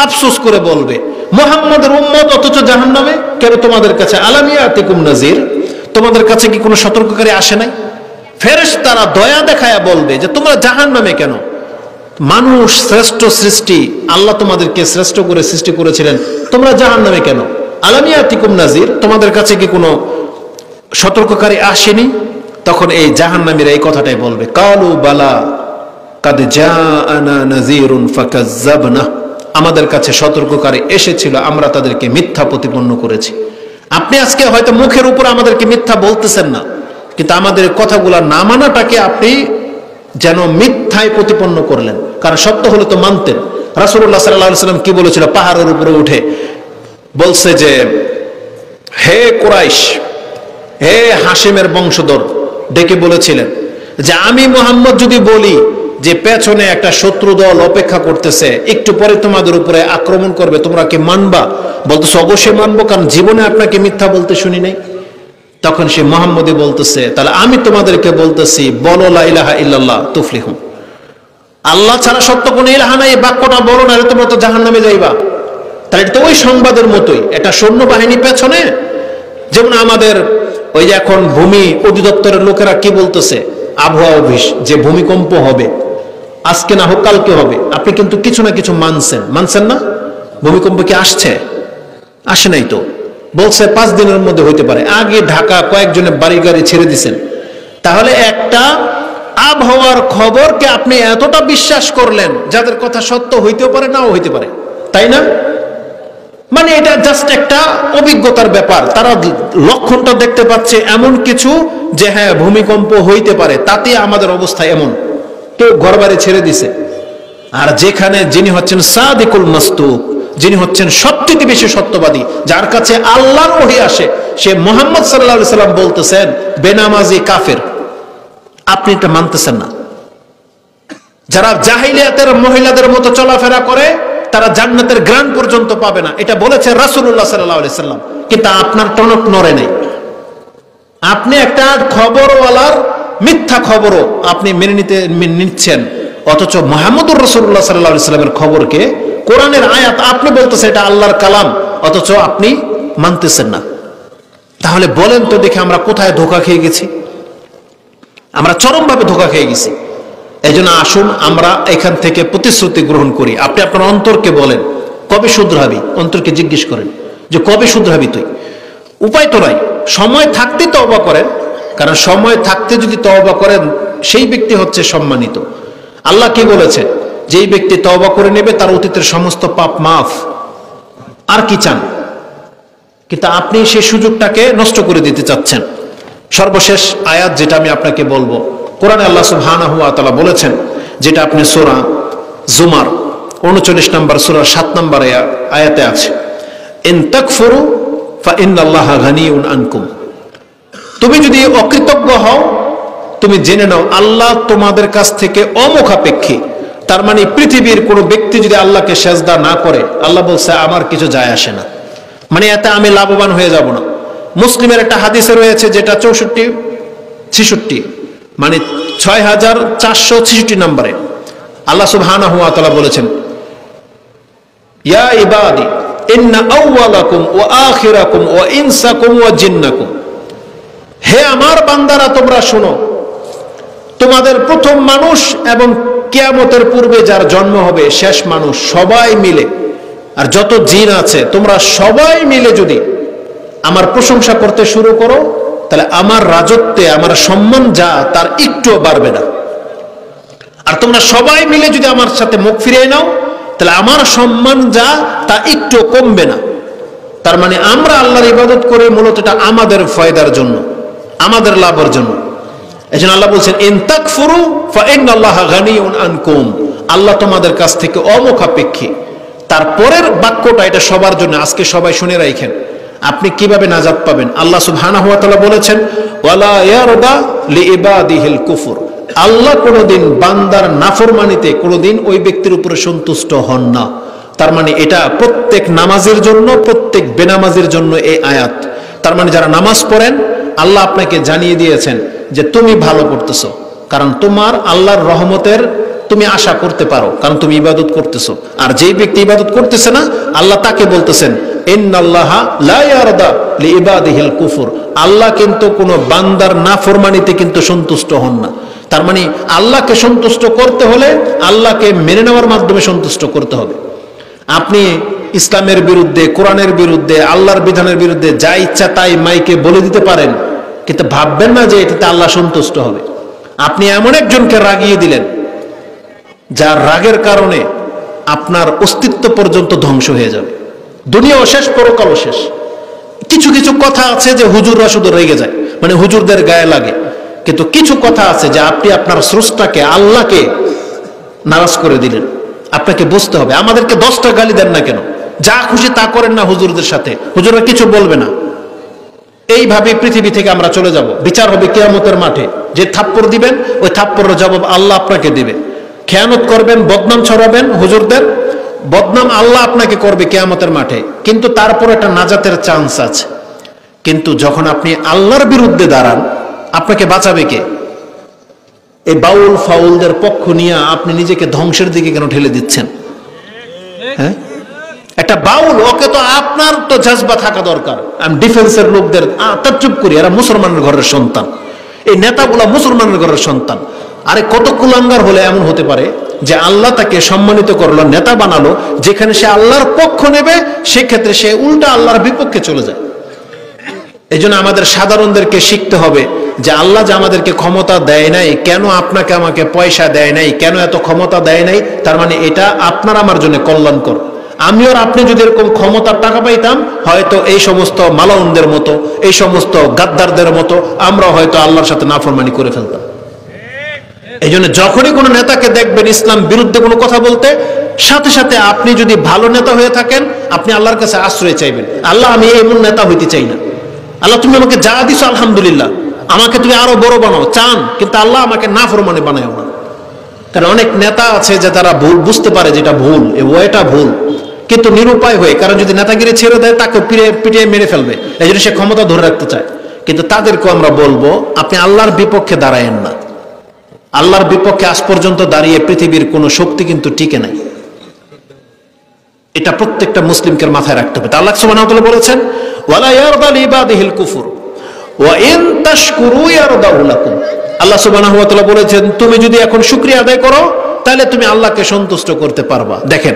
আফসোস করে বলবে, মুহাম্মদের উম্মত অথচ জাহান্নামে কেন? তোমাদের কাছে আলাম ইয়াতিকুম নাযির, তোমাদের কাছে কি কোনো সতর্ককারী আসে নাই? ফেরেশতারা দয়া দেখায়া বলবে যে তোমরা জাহান্নামে কেন? মানুষ শ্রেষ্ঠ সৃষ্টি, আল্লাহ তোমাদেরকে শ্রেষ্ঠ করে সৃষ্টি করেছিলেন, তোমরা জাহান্নামে কেন? আলাম ইয়াতিকুম নাযির, তোমাদের কাছে কি কোনো সতর্ককারী আসেনি? তখন এই জাহান্নামীরা এই কথাটাই বলবে, কালু বালা কাদ জাআনা নাযিরুন ফাকাজ্জাবনা, আমাদের কাছে সতর্ককারী এসেছিল, আমরা তাদেরকে মিথ্যা প্রতিপন্ন করেছি। আপনি আজকে হয়তো মুখের উপর আমাদেরকে মিথ্যা বলতেছেন না, কিন্তু আমাদের কথাগুলা না মানাটাকে আপনি যেন মিথ্যায় প্রতিপন্ন করলেন। কারণ সত্য হলে তো মানতেন। রাসূলুল্লাহ সাল্লাল্লাহু আলাইহি ওয়াসাল্লাম কি বলেছিল? পাহাড়ের উপরে উঠে বলছে যে, হে কুরাইশ, হে হাশিমের বংশধর, ডেকে বলেছিলেন যে আমি মুহাম্মদ যদি বলি যে পেছনে একটা শত্রু দল অপেক্ষা করতেছে, একটু পরে তোমাদের উপরে আক্রমণ করবে, তোমরা কি মানবা? বলতেছে অবশ্যই মানবো, কারণ জীবনে আপনাকে মিথ্যা বলতে শুনি নাই। তখন সে মুহাম্মদই বলতেছে, তাহলে আমি তোমাদেরকে বলতেছি, বলো লা ইলাহা ইল্লাল্লাহ তুফলিহুন, আল্লাহ ছাড়া সত্য কোনো ইলাহা নাই, এই বাক্যটা বলো, না তোমরা তো জাহান্নামে যাইবা। তাহলে এটা তো ওই সংবাদের মতোই, এটা সৈন্যবাহিনী পেছনে। যেমন আমাদের ওই যে এখন ভূমি অধিদপ্তরের লোকেরা কি বলতেছে, আবহাওয়া অফিস, যে ভূমিকম্প হবে, আজকে না হোক কালকে হবে। আপনি কিন্তু কিছু না কিছু মানছেন না? ভূমিকম্প কি আসছে? আসে নাই তো। বলছে 5 দিনের মধ্যে হইতে পারে। আগে ঢাকা কয়েকজনের বাড়ি গাড়ি ছেড়ে দিছেন। তাহলে একটা আবহাওয়ার খবরকে আপনি এতটা বিশ্বাস করলেন, যাদের কথা সত্য হইতেও পারে, নাও হইতে পারে, তাই না? এটা জাস্ট একটা অভিজ্ঞতার ব্যাপার। তারা লক্ষণটা দেখতে পাচ্ছে এমন কিছু যে হ্যাঁ ভূমিকম্প হইতে পারে, তাতে আমাদের অবস্থা এমন। কেউ ঘরবাড়ি ছেড়ে দিছে। আর যেখানে যিনি হচ্ছেন সাদিকুল মাসদুক, যিনি হচ্ছেন সবচেয়ে বেশি সত্যবাদী, যার কাছে আল্লাহর ওহী আসে, সে মুহাম্মদ সাল্লাল্লাহু আলাইহি সাল্লাম বলতেছেন বেনামাজি কাফের। আপনি এটা মানতেছেন না। যারা জাহিলিয়াতের মহিলাদের মতো চলাফেরা করে তারা জান্নাতের গ্রান পর্যন্ত পাবে না, এটা বলেছে রাসূলুল্লাহ সাল্লাল্লাহু আলাইহি সাল্লাম। কিন্তু আপনার টনক নড়ে নাই। আপনি একটা খবরওয়ালার মিথ্যা খবরও আপনি মেনে নিচ্ছেন, অথচ মুহাম্মদুর রাসূলুল্লাহ সাল্লাল্লাহু আলাইহি সাল্লামের খবরকে, কোরআনের আয়াত আপনি বলতেছেন এটা আল্লাহর কালাম, অথচ আপনি মানতেছেন না। তাহলে বলেন তো দেখি আমরা কোথায় ধোঁকা খেয়ে গেছি? আমরা চরমভাবে ধোঁকা খেয়ে গেছি। এই জন্য আসুন আমরা এখান থেকে প্রতিশ্রুতি গ্রহণ করি। আপনি আপনার অন্তরকে বলেন কবে শুধরাবি, অন্তরকে জিজ্ঞেস করেন যে কবে শুধরাবি তুই। উপায় তো নাই, সময় থাকতে তওবা করেন, কারণ সময় থাকতে যদি তওবা করেন সেই ব্যক্তি হচ্ছে সম্মানিত। আল্লাহ কি বলেছে যেই ব্যক্তি তওবা করে নেবে তার অতীতের সমস্ত পাপ মাফ, আর কি চান? কিন্তু আপনি সেই সুযোগটাকে নষ্ট করে দিতে চাচ্ছেন। সর্বশেষ আয়াত যেটা আমি আপনাকে বলবো, কোরআনে আল্লাহ সুবহানাহু ওয়া তাআলা বলেছেন, যেটা আপনি সূরা জুমার 39 নম্বর সূরার 7 নম্বর আয়াতে আছে, ইন তাকফুরু ফা ইন্নাল্লাহা গানিয়ুন আনকুম। তুমি যদি অকৃতজ্ঞ হও, তুমি জেনে নাও আল্লাহ তোমাদের কাছ থেকে অমুখাপেক্ষী। তার মানে পৃথিবীর কোনো ব্যক্তি যদি আল্লাহকে সেজদা না করে, আল্লাহ বলছে আমার কিছু যায় আসে না, মানে এতে আমি লাভবান হয়ে যাব না। মুসলিমের একটা হাদিসে রয়েছে, যেটা 64-66 মানে 6466 নম্বরে আল্লাহ সুবহানাহু ওয়া তাআলা বলেছেন, ইয়া ইবাদি ইন্না আউওয়ালাকুম ওয়া আখিরাকুম ওয়া ইনসাকুম ওয়া জিন্নাকুম। হে আমার বান্দারা, তোমরা শোনো, তোমাদের প্রথম মানুষ এবং কিয়ামতের পূর্বে যার জন্ম হবে, শেষ মানুষ, সবাই মিলে, আর যত জিন আছে, তোমরা সবাই মিলে যদি আমার প্রশংসা করতে শুরু করো, তাহলে আমার রাজত্বে আমার সম্মান যা তার একটুও বাড়বে না। আর তোমরা সবাই মিলে যদি আমার সাথে মুখ ফিরিয়ে নাও, তাহলে আমার সম্মান যা তা একটু কমবে না। তার মানে আমরা আল্লাহর ইবাদত করে মূলত এটা আমাদের ফায়দার জন্য, আমাদের লাভের জন্য। এজন্য আল্লাহ বলছেন, ইন তাকফুরু ফা ইন্নাল্লাহা গানিয়ুন আনকুম। আল্লাহ তোমাদের কাছ থেকে অমুখাপেক্ষী। তারপরের বাক্যটা এটা সবার জন্য, আজকে সবাই শুনে রাখেন, আপনি কিভাবে নাজাত পাবেন। আল্লাহ সুবহানাহু ওয়া তাআলা বলেছেন, ওয়ালা ইয়ারদা লিইবাদিহিল কুফর। আল্লাহ কোনোদিন বান্দার নাফরমানিতে কোনোদিন ওই ব্যক্তির উপরে সন্তুষ্ট হন না। তার মানে এটা প্রত্যেক নামাজের জন্য, প্রত্যেক বেনামাজের জন্য এই আয়াত। তার মানে যারা নামাজ পড়েন, আল্লাহ আপনাকে জানিয়ে দিয়েছেন যে তুমি ভালো করতেছো, কারণ তোমার আল্লাহর রহমতের তুমি আশা করতে পারো, কারণ তুমি ইবাদত করতেছো। আর যেই ব্যক্তি ইবাদত করতেছে না, আল্লাহ তাকে বলতেছেন, ইন্নাল্লাহা লা ইয়ারদা লিইবাদিহিল কুফর। আল্লাহ কিন্তু কোনো বান্দার নাফরমানিতে কিন্তু সন্তুষ্ট হন না। তার মানে আল্লাহকে সন্তুষ্ট করতে হলে আল্লাহকে মেনে নেওয়ার মাধ্যমে সন্তুষ্ট করতে হবে। আপনি ইসলামের বিরুদ্ধে, কোরআনের বিরুদ্ধে, আল্লাহর বিধানের বিরুদ্ধে যা ইচ্ছা তাই মাইকে বলে দিতে পারেন, কিন্তু ভাববেন না যে এটাতে আল্লাহ সন্তুষ্ট হবে। আপনি এমন একজনকে রাগিয়ে দিলেন, যার রাগের কারণে আপনার অস্তিত্ব পর্যন্ত ধ্বংস হয়ে যাবে। দুনিয়াও শেষ, পরকালও শেষ। কিছু কিছু কথা আছে যে হুজুররা শুধু রেগে যায়, মানে হুজুরদের গায়ে লাগে। কিন্তু কিছু কথা আছে যে আপনি আপনার স্রষ্টাকে, আল্লাহকে নারাজ করে দিলেন। আপনাকে বুঝতে হবে। আমাদেরকে 10টা গালি দেন না কেন, যা খুশি তা করেন না হুজুরদের সাথে, হুজুররা কিছু বলবে না। এইভাবে পৃথিবী থেকে আমরা চলে যাব। বিচার হবে কিয়ামতের মাঠে। যে থাপ্পড় দিবেন, ওই থাপ্পড়ের জবাব আল্লাহ আপনাকে দিবে। খেয়ানত করবেন, বদনাম ছড়াবেন, হুজুরদের বদনাম আল্লাহ আপনাকে করবে কিয়ামতের মাঠে। কিন্তু তারপর একটা নাজাতের চান্স আছে। কিন্তু যখন আপনি আল্লাহর বিরুদ্ধে দাঁড়ান, আপনাকে বাঁচাবে কে? এই বাউল ফাউলদের পক্ষ নিয়ে আপনি নিজেকে ধ্বংসের দিকে কেন ঠেলে দিচ্ছেন? হ্যাঁ, একটা বাউল, ওকে তো আপনার তো জজবা থাকা দরকার। আমি ডিফেন্সের লোকদের তার চুপ করি, এরা মুসলমানের ঘরের সন্তান, এই নেতাগুলা মুসলমানের ঘরের সন্তান। আরে কত কুলাঙ্গার হলে এমন হতে পারে যে আল্লাহ তাকে সম্মানিত করলো, নেতা বানালো, যেখানে সে আল্লাহর পক্ষ নেবে সেক্ষেত্রে সে উল্টা আল্লাহর বিপক্ষে চলে যায়। এই জন্য আমাদের সাধারণদেরকে শিখতে হবে যে আল্লাহ যে আমাদেরকে ক্ষমতা দেয় নাই, কেন আপনাকে আমাকে পয়সা দেয় নাই, কেন এত ক্ষমতা দেয় নাই, তার মানে এটা আপনার আমার জন্য কল্যাণকর। আমি আর আপনি যদি এরকম ক্ষমতার টাকা পাইতাম, হয়তো এই সমস্ত মালাউনদের মতো, এই সমস্ত গাদ্দারদের মতো আমরা হয়তো আল্লাহর সাথে নাফরমানি করে ফেলতাম। এই জন্য যখনই কোনো নেতাকে দেখবেন ইসলাম বিরুদ্ধে কোনো কথা বলতে, সাথে সাথে আপনি যদি ভালো নেতা হয়ে থাকেন, আপনি আল্লাহর কাছে আশ্রয় চাইবেন। আল্লাহ, আমি এমন নেতা হইতে চাই না। আল্লাহ, তুমি আমাকে যা দিছো আলহামদুলিল্লাহ, আমাকে তুমি আরো বড় বানাও চান, কিন্তু আল্লাহ আমাকে নাফরমানে বানায়ও না। কারণ অনেক নেতা আছে যে তারা ভুল বুঝতে পারে যেটা ভুল, এটা ভুল, কিন্তু নিরুপায় হয়ে, কারণ যদি নেতাগিরি ছেড়ে দেয় তাকে পিটিয়ে মেরে ফেলবে, এই জন্য সে ক্ষমতা ধরে রাখতে চায়। কিন্তু তাদেরকেও আমরা বলবো, আপনি আল্লাহর বিপক্ষে দাঁড়ায়েন না। আল্লাহর বিপক্ষে আজ পর্যন্ত দাঁড়িয়ে পৃথিবীর কোন শক্তি কিন্তু টিকে নাই। এটা প্রত্যেকটা মুসলিমকে মাথায় রাখতে হবে। আল্লাহ সুবহানাহু ওয়া তাআলা বলেছেন, ওয়ালা ইয়ারদা লিইবাদিহিল কুফর ওয়া ইন তাশকুরু ইয়ারদাহু লাকুম। আল্লাহ সুবহানাহু ওয়া তাআলা বলেছেন, তুমি যদি এখন শুকরিয়া আদায় করো, তাহলে তুমি আল্লাহকে সন্তুষ্ট করতে পারবা। দেখেন,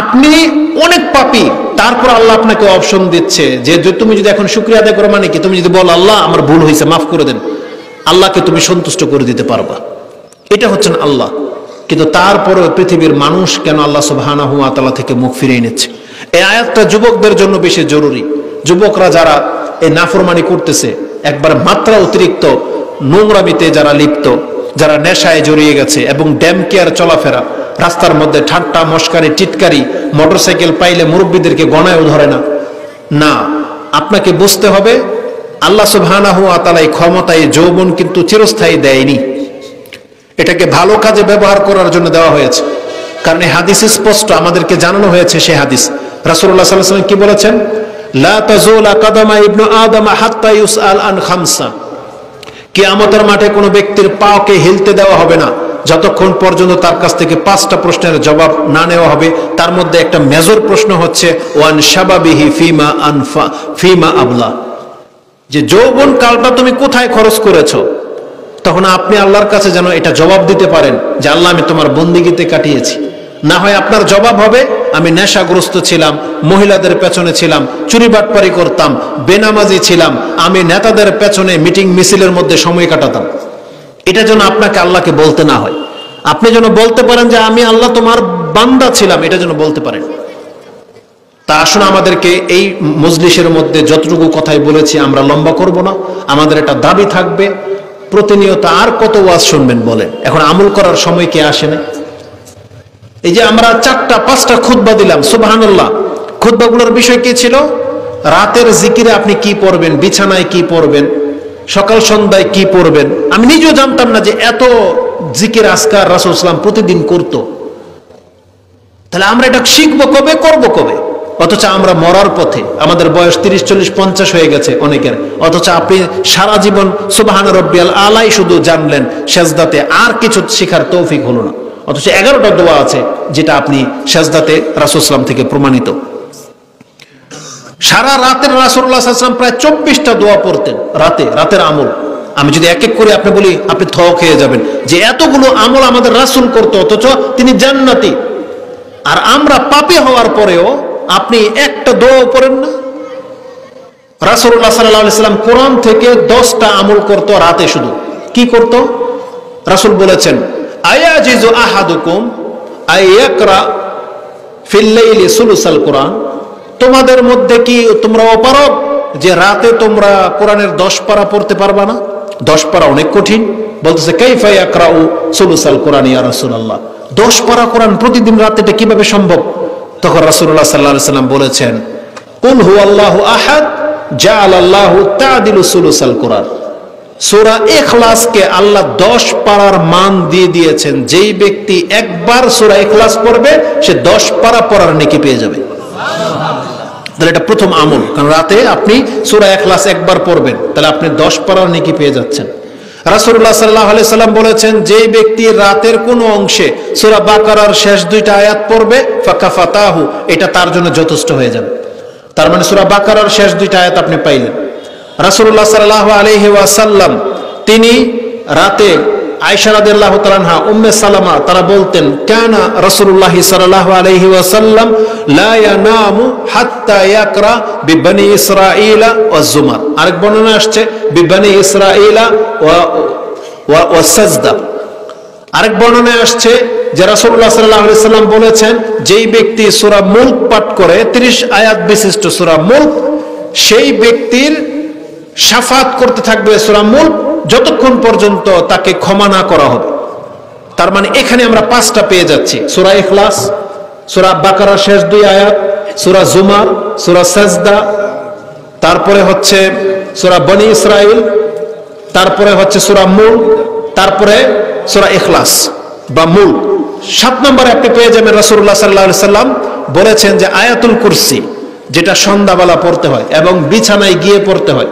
আপনি অনেক পাপী, তারপর আল্লাহ আপনাকে অপশন দিচ্ছে যে তুমি যদি এখন শুকরিয়া আদায় করো, মানে কি, তুমি যদি বলো আল্লাহ আমার ভুল হয়েছে, মাফ করে দেন, আল্লাহকে তুমি সন্তুষ্ট করে দিতে পারবা। এটা হচ্ছেন আল্লাহ। কিন্তু তারপরেও পৃথিবীর মানুষ কেন আল্লাহ সুবহানাহু ওয়া তাআলা থেকে মুখ ফিরিয়ে নিচ্ছে? এই আয়াতটা যুবকদের জন্য বেশি জরুরি। যুবকরা যারা এই নাফরমানি করতেছে, একবার মাত্রা অতিরিক্ত নোংরামিতে যারা লিপ্ত, যারা নেশায় জড়িয়ে গেছে এবং ড্যাম কেয়ার চলাফেরা, রাস্তার মধ্যে ঠাট্টা মস্কারি টিটকারি, মোটরসাইকেল পাইলে মুরব্বীদেরকে গণায়ও ধরে না। না, আপনাকে বুঝতে হবে আল্লাহ সুবহানাহু ওয়া তাআলা এই ক্ষমতা, এই যৌবন কিন্তু চিরস্থায়ী দেয়নি। এটাকে ভালো কাজে ব্যবহার করার জন্য দেওয়া হয়েছে। কারণ এই হাদিস স্পষ্ট আমাদেরকে জানানো হয়েছে। সে হাদিস রাসূলুল্লাহ সাল্লাল্লাহু আলাইহি ওয়াসাল্লাম কি বলেছেন? লা তাজুলা কাদামা ইবনু আদম হাত্তা ইউসআল আন খামসা। কিয়ামতের মাঠে কোনো ব্যক্তির পাকে হিলতে দেওয়া হবে না যতক্ষণ পর্যন্ত তার কাছ থেকে 5টা প্রশ্নের জবাব না নেওয়া হবে। তার মধ্যে একটা মেজর প্রশ্ন হচ্ছে ওয়ান শাবাবিহি ফিমা আবলা, যে যৌবন কালটা তুমি কোথায় খরচ করেছো। তখন আপনি আল্লাহর কাছে যেন এটা জবাব দিতে পারেন যে আল্লাহ, আমি তোমার বন্দিগিতে কাটিয়েছি। না হয় আপনার জবাব হবে আমি নেশাগ্রস্ত ছিলাম, মহিলাদের পেছনে ছিলাম, চুরি বাটপারি করতাম, বেনামাজি ছিলাম, আমি নেতাদের পেছনে মিটিং মিছিলের মধ্যে সময় কাটাতাম। এটা যেন আপনাকে আল্লাহকে বলতে না হয়। আপনি যেন বলতে পারেন যে আমি আল্লাহ তোমার বান্দা ছিলাম, এটা যেন বলতে পারেন। তা আসুন আমাদেরকে এই মজলিসের মধ্যে যতটুকু কথাই বলেছি আমরা লম্বা করব না। আমাদের একটা দাবি থাকবে, প্রতিনিয়ত আর কত ওয়াজ শুনবেন বলেন? এখন আমল করার সময় কে আসে না? এই যে আমরা 4টা 5টা খুতবা দিলাম, সুবহানাল্লাহ। খুতবাগুলোর বিষয় কি ছিল? রাতের জিকিরে আপনি কি পড়বেন, বিছানায় কি পড়বেন, সকাল সন্ধ্যায় কি পড়বেন। আমি নিজেও জানতাম না যে এত জিকির আজকার রাসূল সাল্লাল্লাহু আলাইহি ওয়াসাল্লাম প্রতিদিন করতো। তাহলে আমরা এটা শিখবো কবে, করবো কবে? অথচ আমরা মরার পথে, আমাদের বয়স 30, 40, 50 হয়ে গেছে অনেকের। অথচ আপনি সারা জীবন সুবহান রাব্বিয়াল আলাই শুধু জানলেন সেজদাতে, আর কিছু শেখার তৌফিক হলো না। অথচ 11টা দোয়া আছে যেটা আপনি সেজদাতে রাসূল সাল্লাল্লাহু আলাইহি ওয়াসাল্লাম থেকে প্রমাণিত। সারা রাতের রাসূলুল্লাহ সাল্লাল্লাহু আলাইহি ওয়াসাল্লাম প্রায় 24টা দোয়া পড়তেন রাতের আমল। আমি যদি এক এক করে আপনি বলি, আপনি থক হয়ে যাবেন যে এতগুলো আমল আমাদের রাসূল করতো, অথচ তিনি জান্নাতি। আর আমরা পাপী হওয়ার পরেও আপনি একটা দোয়া পড়েন না। রাসূলুল্লাহ সাল্লাল্লাহু আলাইহি ওয়াসাল্লাম কোরআন থেকে 10টা আমল করত রাতে। শুধু কি করত? রাসূল বলেছেন আয়াজিজু আহাদুকুম আইয়াকরা ফিল লাইলি সুলুসাল কোরআন। তোমাদের মধ্যে কি তোমরা অপারগ যে রাতে তোমরা কোরআনের 10 পারা পড়তে পারবা না? 10 পারা অনেক কঠিন। বলতেছে কাইফা ইয়াকরাউ সুলুসাল কোরআন ইয়া রাসূলুল্লাহ, 10 পারা কোরআন প্রতিদিন রাতে এটা কিভাবে সম্ভব? তখন রাসূলুল্লাহ সাল্লাল্লাহু আলাইহি ওয়াসাল্লাম বলেছেন কুল হুয়াল্লাহু আহাদ জাআলাল্লাহু তা'দিলু সুলুসাল কোরআন। সূরা ইখলাসকে আল্লাহ 10 পারার মান দিয়ে দিয়েছেন। যেই ব্যক্তি একবার সূরা ইখলাস পড়বে সে 10 পারা পড়ার নেকি পেয়ে যাবে। তাহলে এটা প্রথম আমল। কারণ রাতে আপনি সূরা ইখলাস একবার পড়বেন, তাহলে আপনি 10 পারার নেকি পেয়ে যাচ্ছেন। রাসূলুল্লাহ সাল্লাল্লাহু আলাইহি সাল্লাম বলেছেন যেই ব্যক্তি রাতের কোনো অংশে সূরা বাকারার শেষ 2টা আয়াত পড়বে ফাকাফাতাহু, এটা তার জন্য যথেষ্ট হয়ে যাবে। তার মানে সূরা বাকারার শেষ 2টা আয়াত আপনি পাইলেন। রাসূলুল্লাহ সাল্লাল্লাহু আলাইহি ওয়াসাল্লাম তিনি রাতে আয়েশা রাদিয়াল্লাহু তাআলা আনহা, উম্মে সালামা তারা বলতেন কানা রাসূলুল্লাহ সাল্লাল্লাহু আলাইহি ওয়াসাল্লাম লা ইয়ানামু হাত্তা ইয়াকরা বিবনি ইসরাঈলা ওয়াজ জুমার। আরেক বর্ণনা আসছে বিবনি ইসরাঈলা ওয়া সাজদা। আরেক বর্ণনায় আসছে যে রাসূলুল্লাহ সাল্লাল্লাহু আলাইহি ওয়াসাল্লাম বলেছেন যেই ব্যক্তি সূরা মুলক পাঠ করে 30 আয়াত বিশিষ্ট সূরা মুলক, সেই ব্যক্তির শাফাত করতে থাকবে সূরা মুলক যতক্ষণ পর্যন্ত তাকে ক্ষমা না করা হবে। তার মানে এখানে আমরা 5টা পেয়ে যাচ্ছি, সূরা ইখলাস, সূরা বাকারার শেষ 2 আয়াত, সূরা জুমার, সূরা সাজদা, তারপরে হচ্ছে সূরা বনি ইসরাইল, তারপরে হচ্ছে সূরা মুলক, তারপরে সূরা ইখলাস বা মুলক। 7 নম্বরে আপনি পেয়ে যাবেন রাসূলুল্লাহ সাল্লাল্লাহু আলাইহি সাল্লাম বলেছেন যে আয়াতুল কুরসি, যেটা সন্ধ্যাবেলা পড়তে হয় এবং বিছানায় গিয়ে পড়তে হয়।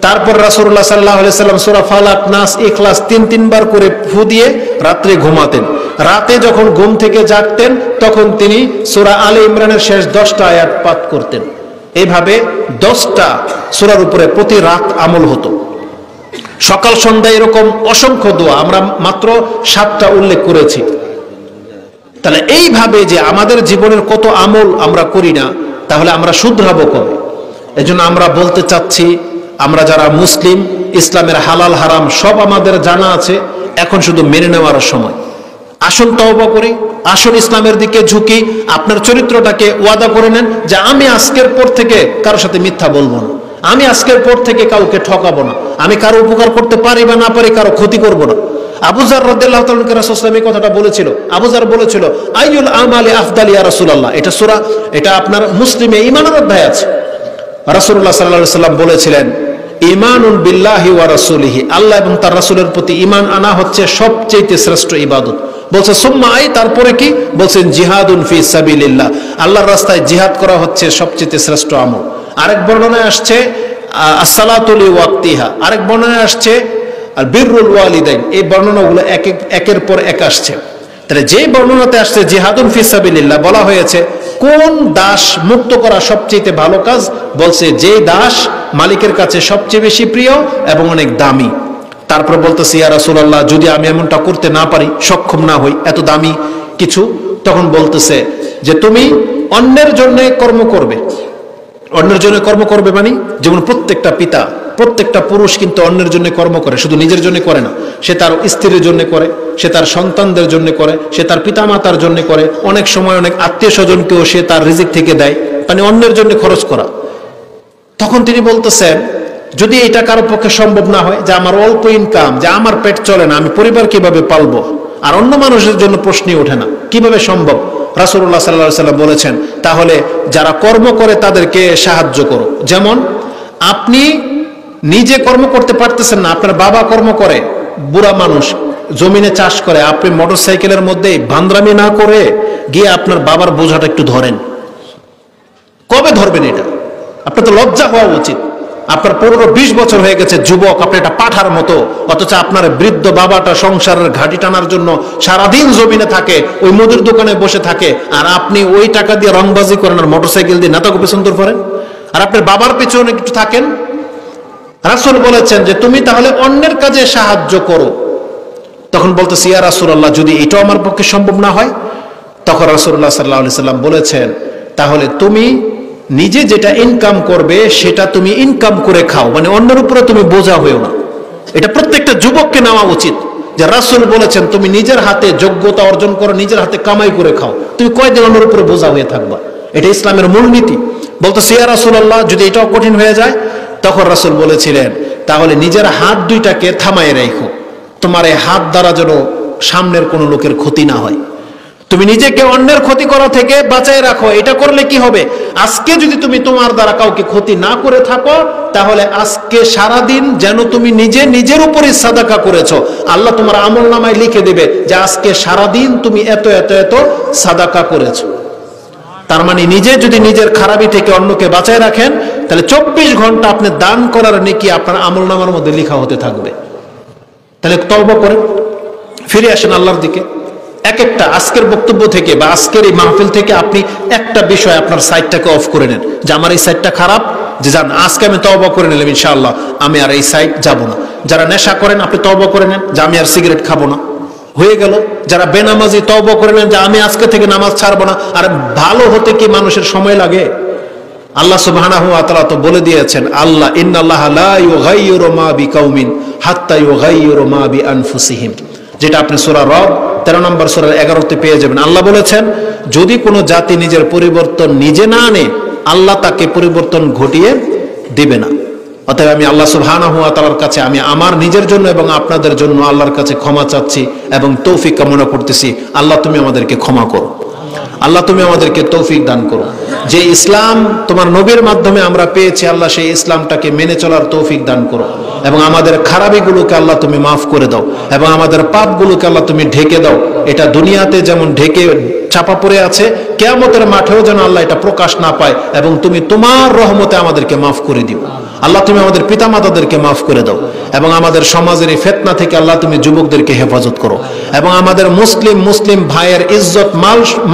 তারপর রাসূলুল্লাহ সাল্লাল্লাহু আলাইহি সাল্লাম সূরা ফালাক, নাস, ইখলাস 3 বার করে ফু দিয়ে রাত্রে ঘুমাতেন। রাতে যখন ঘুম থেকে জাগতেন তখন তিনি সূরা আলে ইমরানের শেষ 10টা আয়াত পাঠ করতেন। এইভাবে 10টা সূরার উপরে প্রতি রাত আমল হতো। সকাল সন্ধ্যা এরকম অসংখ্য দোয়া, আমরা মাত্র 7টা উল্লেখ করেছি। তাহলে এইভাবে যে আমাদের জীবনের কত আমল আমরা করি না, তাহলে আমরা শুধরাবো কবে? এজন্য আমরা বলতে চাচ্ছি, আমরা যারা মুসলিম, ইসলামের হালাল হারাম সব আমাদের জানা আছে, এখন শুধু মেনে নেওয়ার সময়। আসুন তওবা করি, আসুন ইসলামের দিকে ঝুঁকি। আপনার চরিত্রটাকে ওয়াদা করে নেন যে আমি আজকের পর থেকে কারোর সাথে মিথ্যা বলবো না, আমি আজকের পর থেকে কাউকে ঠকাবো না, আমি কারো উপকার করতে পারি বা না পারি কারো ক্ষতি করবো না। আবু যার রাদিয়াল্লাহু তাআলা রাসূলুল্লাহ সাল্লাল্লাহু আলাইহি ওয়াসাল্লাম এই কথাটা বলেছিল। আবু যার বলেছিল আইয়ুল আমালি আফদাল ইয়া রাসূলুল্লাহ, এটা সূরা, এটা আপনার মুসলিমে ঈমানের অধ্যায় আছে। রাসূলুল্লাহ সাল্লাল্লাহু আলাইহি ওয়াসাল্লাম বলেছিলেন ঈমানুন বিল্লাহি ওয়া রাসূলিহি, আল্লাহ এবং তার রাসূলের প্রতি ঈমান আনা হচ্ছে সবচেয়ে শ্রেষ্ঠ ইবাদত। বলছে সুম্মা আই, তারপরে কি বলছেন? জিহাদুন ফি সাবিলিল্লাহ, আল্লাহর রাস্তায় জিহাদ করা হচ্ছে সবচেয়ে শ্রেষ্ঠ আমল। আরেক বর্ণনায় আসছে আসসালাতু লিওয়াক্তিহা, আরেক বর্ণনায় আসছে আর বিররুল ওয়ালিদাইন। এই বর্ণনাগুলো একের পর এক আসছে। তাহলে যে বর্ণনাতে আসছে জিহাদুন ফি সাবিলিল্লাহ বলা হয়েছে, কোন দাস মুক্ত করা সবচেয়ে ভালো কাজ? বলছে যে দাস মালিকের কাছে সবচেয়ে বেশি প্রিয় এবং অনেক দামি। তারপর বলতেছে ইয়া রাসূলুল্লাহ, যদি আমি এমনটা করতে না পারি, সক্ষম না হই, এত দামি কিছু, তখন বলতেছে যে তুমি অন্যের জন্য কর্ম করবে। অন্যের জন্য কর্ম করবে মানে যেমন প্রত্যেকটা পিতা, প্রত্যেকটা পুরুষ কিন্তু অন্যের জন্য কর্ম করে, শুধু নিজের জন্য করে না। সে তার স্ত্রীর জন্য করে, সে তার সন্তানদের জন্য করে, সে তার পিতামাতার জন্য করে, অনেক সময় অনেক আত্মীয় স্বজনকেও সে তার রিজিক থেকে দেয়, মানে অন্যের জন্য খরচ করা। তখন তিনি বলতেছেন যদি এটা কারো পক্ষে সম্ভব না হয়, যে আমার অল্প ইনকাম, যে আমার পেট চলে না, আমি পরিবার কিভাবে পালবো, আর অন্য মানুষের জন্য প্রশ্নই ওঠে না, কিভাবে সম্ভব? রাসূলুল্লাহ সাল্লাল্লাহু আলাইহি ওয়াসাল্লাম বলেছেন তাহলে যারা কর্ম করে তাদেরকে সাহায্য করো। যেমন আপনি নিজে কর্ম করতে পারতেছেন না, আপনার বাবা কর্ম করে, বুড়া মানুষ জমিনে চাষ করে, আপনি মোটরসাইকেলের মধ্যে ভান্দ্রামি না করে গিয়ে আপনার বাবার বোঝাটা একটু ধরেন। কবে ধরবেন? এটা আপনার তো লজ্জা হওয়া উচিত। আপনার 15-20 বছর হয়ে গেছে, যুবক, আপনি এটা পাঠার মতো, অথচ আপনার বৃদ্ধ বাবাটা সংসারের ঘাটি টানার জন্য সারাদিন জমিনে থাকে, ওই মুদির দোকানে বসে থাকে, আর আপনি ওই টাকা দিয়ে রংবাজি করেন আর মোটরসাইকেল দিয়ে নেতাকে পেছন করেন, আর আপনার বাবার পেছনে একটু থাকেন। রাসূল বলেছেন যে তুমি তাহলে অন্যের কাজে সাহায্য করো। তখন বলতেছি ইয়া রাসূলুল্লাহ, যদি এটাও আমার পক্ষে সম্ভব না হয়? তখন রাসূলুল্লাহ সাল্লাল্লাহু আলাইহি ওয়াসাল্লাম বলেছেন তাহলে তুমি নিজে যেটা ইনকাম করবে সেটা তুমি ইনকাম করে খাও, মানে অন্যের উপরে তুমি বোঝা হয়েও না। এটা প্রত্যেকটা যুবককে নেওয়া উচিত, যে রাসূল বলেছেন তুমি নিজের হাতে যোগ্যতা অর্জন করো, নিজের হাতে কামাই করে খাও, তুমি কয়দিন অন্যের উপরে বোঝা হয়ে থাকবা? এটা ইসলামের মূলনীতি। বলতেছি ইয়া রাসূলুল্লাহ, যদি এটাও কঠিন হয়ে যায়? তখন রাসূল বলেছিলেন তাহলে নিজের হাত দুইটাকে থামায় রাখো, তোমার এই হাত দ্বারা যেন সামনের কোনো লোকের ক্ষতি না হয়। তুমি নিজেকে অন্যের ক্ষতি করা থেকে বাঁচায় রাখো। এটা করলে কি হবে? আজকে যদি তুমি তোমার দ্বারা কাউকে ক্ষতি না করে থাকো, তাহলে আজকে সারাদিন যেন তুমি নিজে নিজের উপরই সাদাকা করেছো, আল্লাহ তোমার আমলনামায় লিখে দেবে যে আজকে সারাদিন তুমি এত এত এত সাদাকা করেছো। তার মানে নিজে যদি নিজের খারাপি থেকে অন্যকে বাঁচায় রাখেন, তাহলে 24 ঘন্টা আপনি দান করার নেকি আপনার আমলনামার মধ্যে লেখা হতে থাকবে। তাহলে তওবা করেন, ফিরে আসেন আল্লাহর দিকে। এক একটা আজকের বক্তব্য থেকে বা আজকের এই মাহফিল থেকে আপনি একটা বিষয় আপনার সাইডটাকে অফ করে নেন, যে আমার এই সাইডটা খারাপ, যে জান আজকে আমি তওবা করে নিলাম ইনশাআল্লাহ আমি আর এই সাইড যাব না। যারা নেশা করেন আপনি তওবা করে নেন যে আমি আর সিগারেট খাবো না, হয়ে গেল। যারা বেনামাজি তওবা করে নেন যে আমি আজকে থেকে নামাজ ছাড়বো না। আর ভালো হতে কি মানুষের সময় লাগে? আল্লাহ সুবহানাহু ওয়া তাআলা তো বলে দিয়েছেন, আল্লাহ ইন্নাল্লাহা লা ইউগাইয়িরু মা বিকাউমিন হাত্তা ইউগাইয়িরু মা বিআনফুসিহিম, যেটা আপনি সূরা রদ 13 নম্বর সূরার 11তে পেয়ে যাবেন। আল্লাহ বলেছেন যদি কোনো জাতি নিজের পরিবর্তন নিজে না আনে, আল্লাহ তাকে পরিবর্তন ঘটিয়ে দিবে না। অতএব আমি আল্লাহ সুবহানাহু ওয়া তাআলার কাছে আমি আমার নিজের জন্য এবং আপনাদের জন্য আল্লাহর কাছে ক্ষমা চাচ্ছি এবং তৌফিক কামনা করতেছি। আল্লাহ তুমি আমাদেরকে ক্ষমা করো, আল্লাহ তুমি আমাদেরকে তৌফিক দান করো। যে ইসলাম তোমার নবীর মাধ্যমে আমরা পেয়েছি, আল্লাহ সেই ইসলামটাকে মেনে চলার তৌফিক দান করো এবং আমাদের খারাপিগুলোকে আল্লাহ তুমি মাফ করে দাও এবং আমাদের পাপগুলোকে আল্লাহ তুমি ঢেকে দাও। এটা দুনিয়াতে যেমন ঢেকে চাপা পড়ে আছে, কিয়ামতের মাঠেও যেন আল্লাহ এটা প্রকাশ না পায় এবং তুমি তোমার রহমতে আমাদেরকে মাফ করে দিও। আল্লাহ তুমি আমাদের পিতামাতাদেরকে মাফ করে দাও এবং আমাদের সমাজের এই ফিতনা থেকে আল্লাহ তুমি যুবকদেরকে হেফাজত করো এবং আমাদের মুসলিম ভাইয়ের ইজ্জত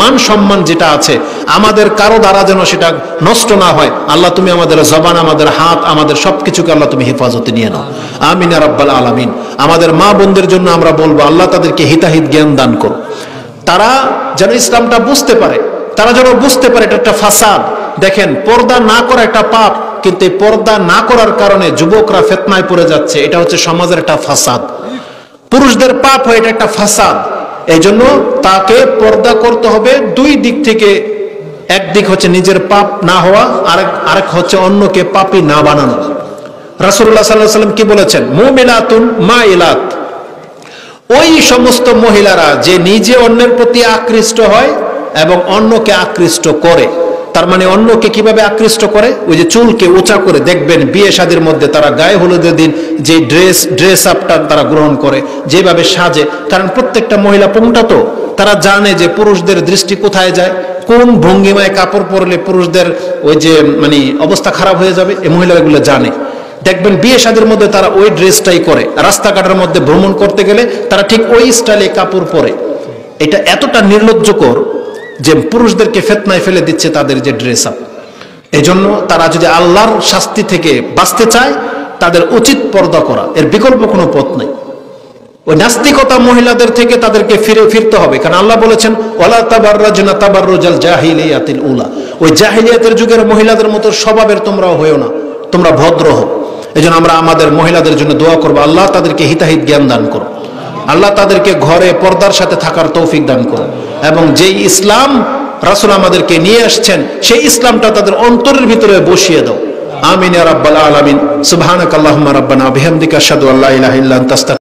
মান সম্মান যেটা আছে আমাদের কারো দ্বারা যেন সেটা নষ্ট না হয়। আল্লাহ তুমি আমাদের জবান, আমাদের হাত, আমাদের সবকিছুকে আল্লাহ তুমি হেফাজতে নিয়ে নাও। আমিন ইয়া রাব্বাল আলামিন। আমাদের মা বোনদের জন্য আমরা বলবো আল্লাহ তাদেরকে হিতাহিত জ্ঞান দান করো, তারা যেন ইসলামটা বুঝতে পারে, তারা যেন বুঝতে পারে এটা একটা ফাসাদ। দেখেন পর্দা না করা একটা পাপ, কিন্তু এই পর্দা না করার কারণে যুবকরা ফিতনায় পড়ে যাচ্ছে, এটা হচ্ছে সমাজের একটা ফাসাদ। পুরুষদের পাপ হয়, এটা একটা ফাসাদ। এই জন্য তাকে পর্দা করতে হবে দুই দিক থেকে। একদিক হচ্ছে নিজের পাপ না হওয়া, আরেক হচ্ছে অন্যকে পাপী না বানানো। রাসূলুল্লাহ সাল্লাল্লাহু আলাইহি ওয়াসাল্লাম কি বলেছেন? মুমিনাতুন মাইলাত, ওই সমস্ত মহিলারা যে নিজে অন্যের প্রতি আকৃষ্ট হয় এবং অন্যকে আকৃষ্ট করে। তার মানে অন্যকে কিভাবে আকৃষ্ট করে? ওই যে চুলকে উঁচা করে, দেখবেন বিয়ে শাদীর মধ্যে তারা গায়ে হলুদের দিন যে ড্রেস আপটা তারা গ্রহণ করে, যেভাবে সাজে, কারণ প্রত্যেকটা মহিলা পুংটা তো, তারা জানে যে পুরুষদের দৃষ্টি কোথায় যায়, কোন ভঙ্গিমায় কাপড় পরলে পুরুষদের ওই যে মানে অবস্থা খারাপ হয়ে যাবে, এই মহিলাগুলো জানে। দেখবেন বিয়ে শাদীর মধ্যে তারা ওই ড্রেসটাই করে, রাস্তাঘাটের মধ্যে ভ্রমণ করতে গেলে তারা ঠিক ওই স্টাইলে কাপড় পরে। এটা এতটা নির্লজ্জকর যে পুরুষদেরকে ফিতনায় ফেলে দিচ্ছে তাদের যে ড্রেস আপ। এই জন্য তারা যদি আল্লাহর শাস্তি থেকে বাঁচতে চায়, তাদের উচিত পর্দা করা, এর বিকল্প কোনো পথ নাই। ওই নাস্তিকতা মহিলাদের থেকে তাদেরকে ফিরতে হবে, কারণ আল্লাহ বলেছেন ওয়ালা তাবাররাজনা তাবাররুজাল জাহিলিয়াতিল উলা, ওই জাহিলিয়াতের যুগের মহিলাদের মতো স্বভাবের তোমরাও হয়েও না, তোমরা ভদ্র হও। এই জন্য আমরা আমাদের মহিলাদের জন্য দোয়া করবো, আল্লাহ তাদেরকে হিতাহিত জ্ঞান দান করো, আল্লাহ তাদেরকে ঘরে পর্দার সাথে থাকার তৌফিক দান করো, এবং যেই ইসলাম রাসূল আমাদেরকে নিয়ে আসছেন সেই ইসলামটা তাদের অন্তরের ভিতরে বসিয়ে দাও। আমিন ইয়া রাব্বাল আলামিন। সুবহানাকাল্লাহুম্মা রাব্বানা বিহামদিকা আশহাদু আল্লা ইলাহা ইল্লা আনতা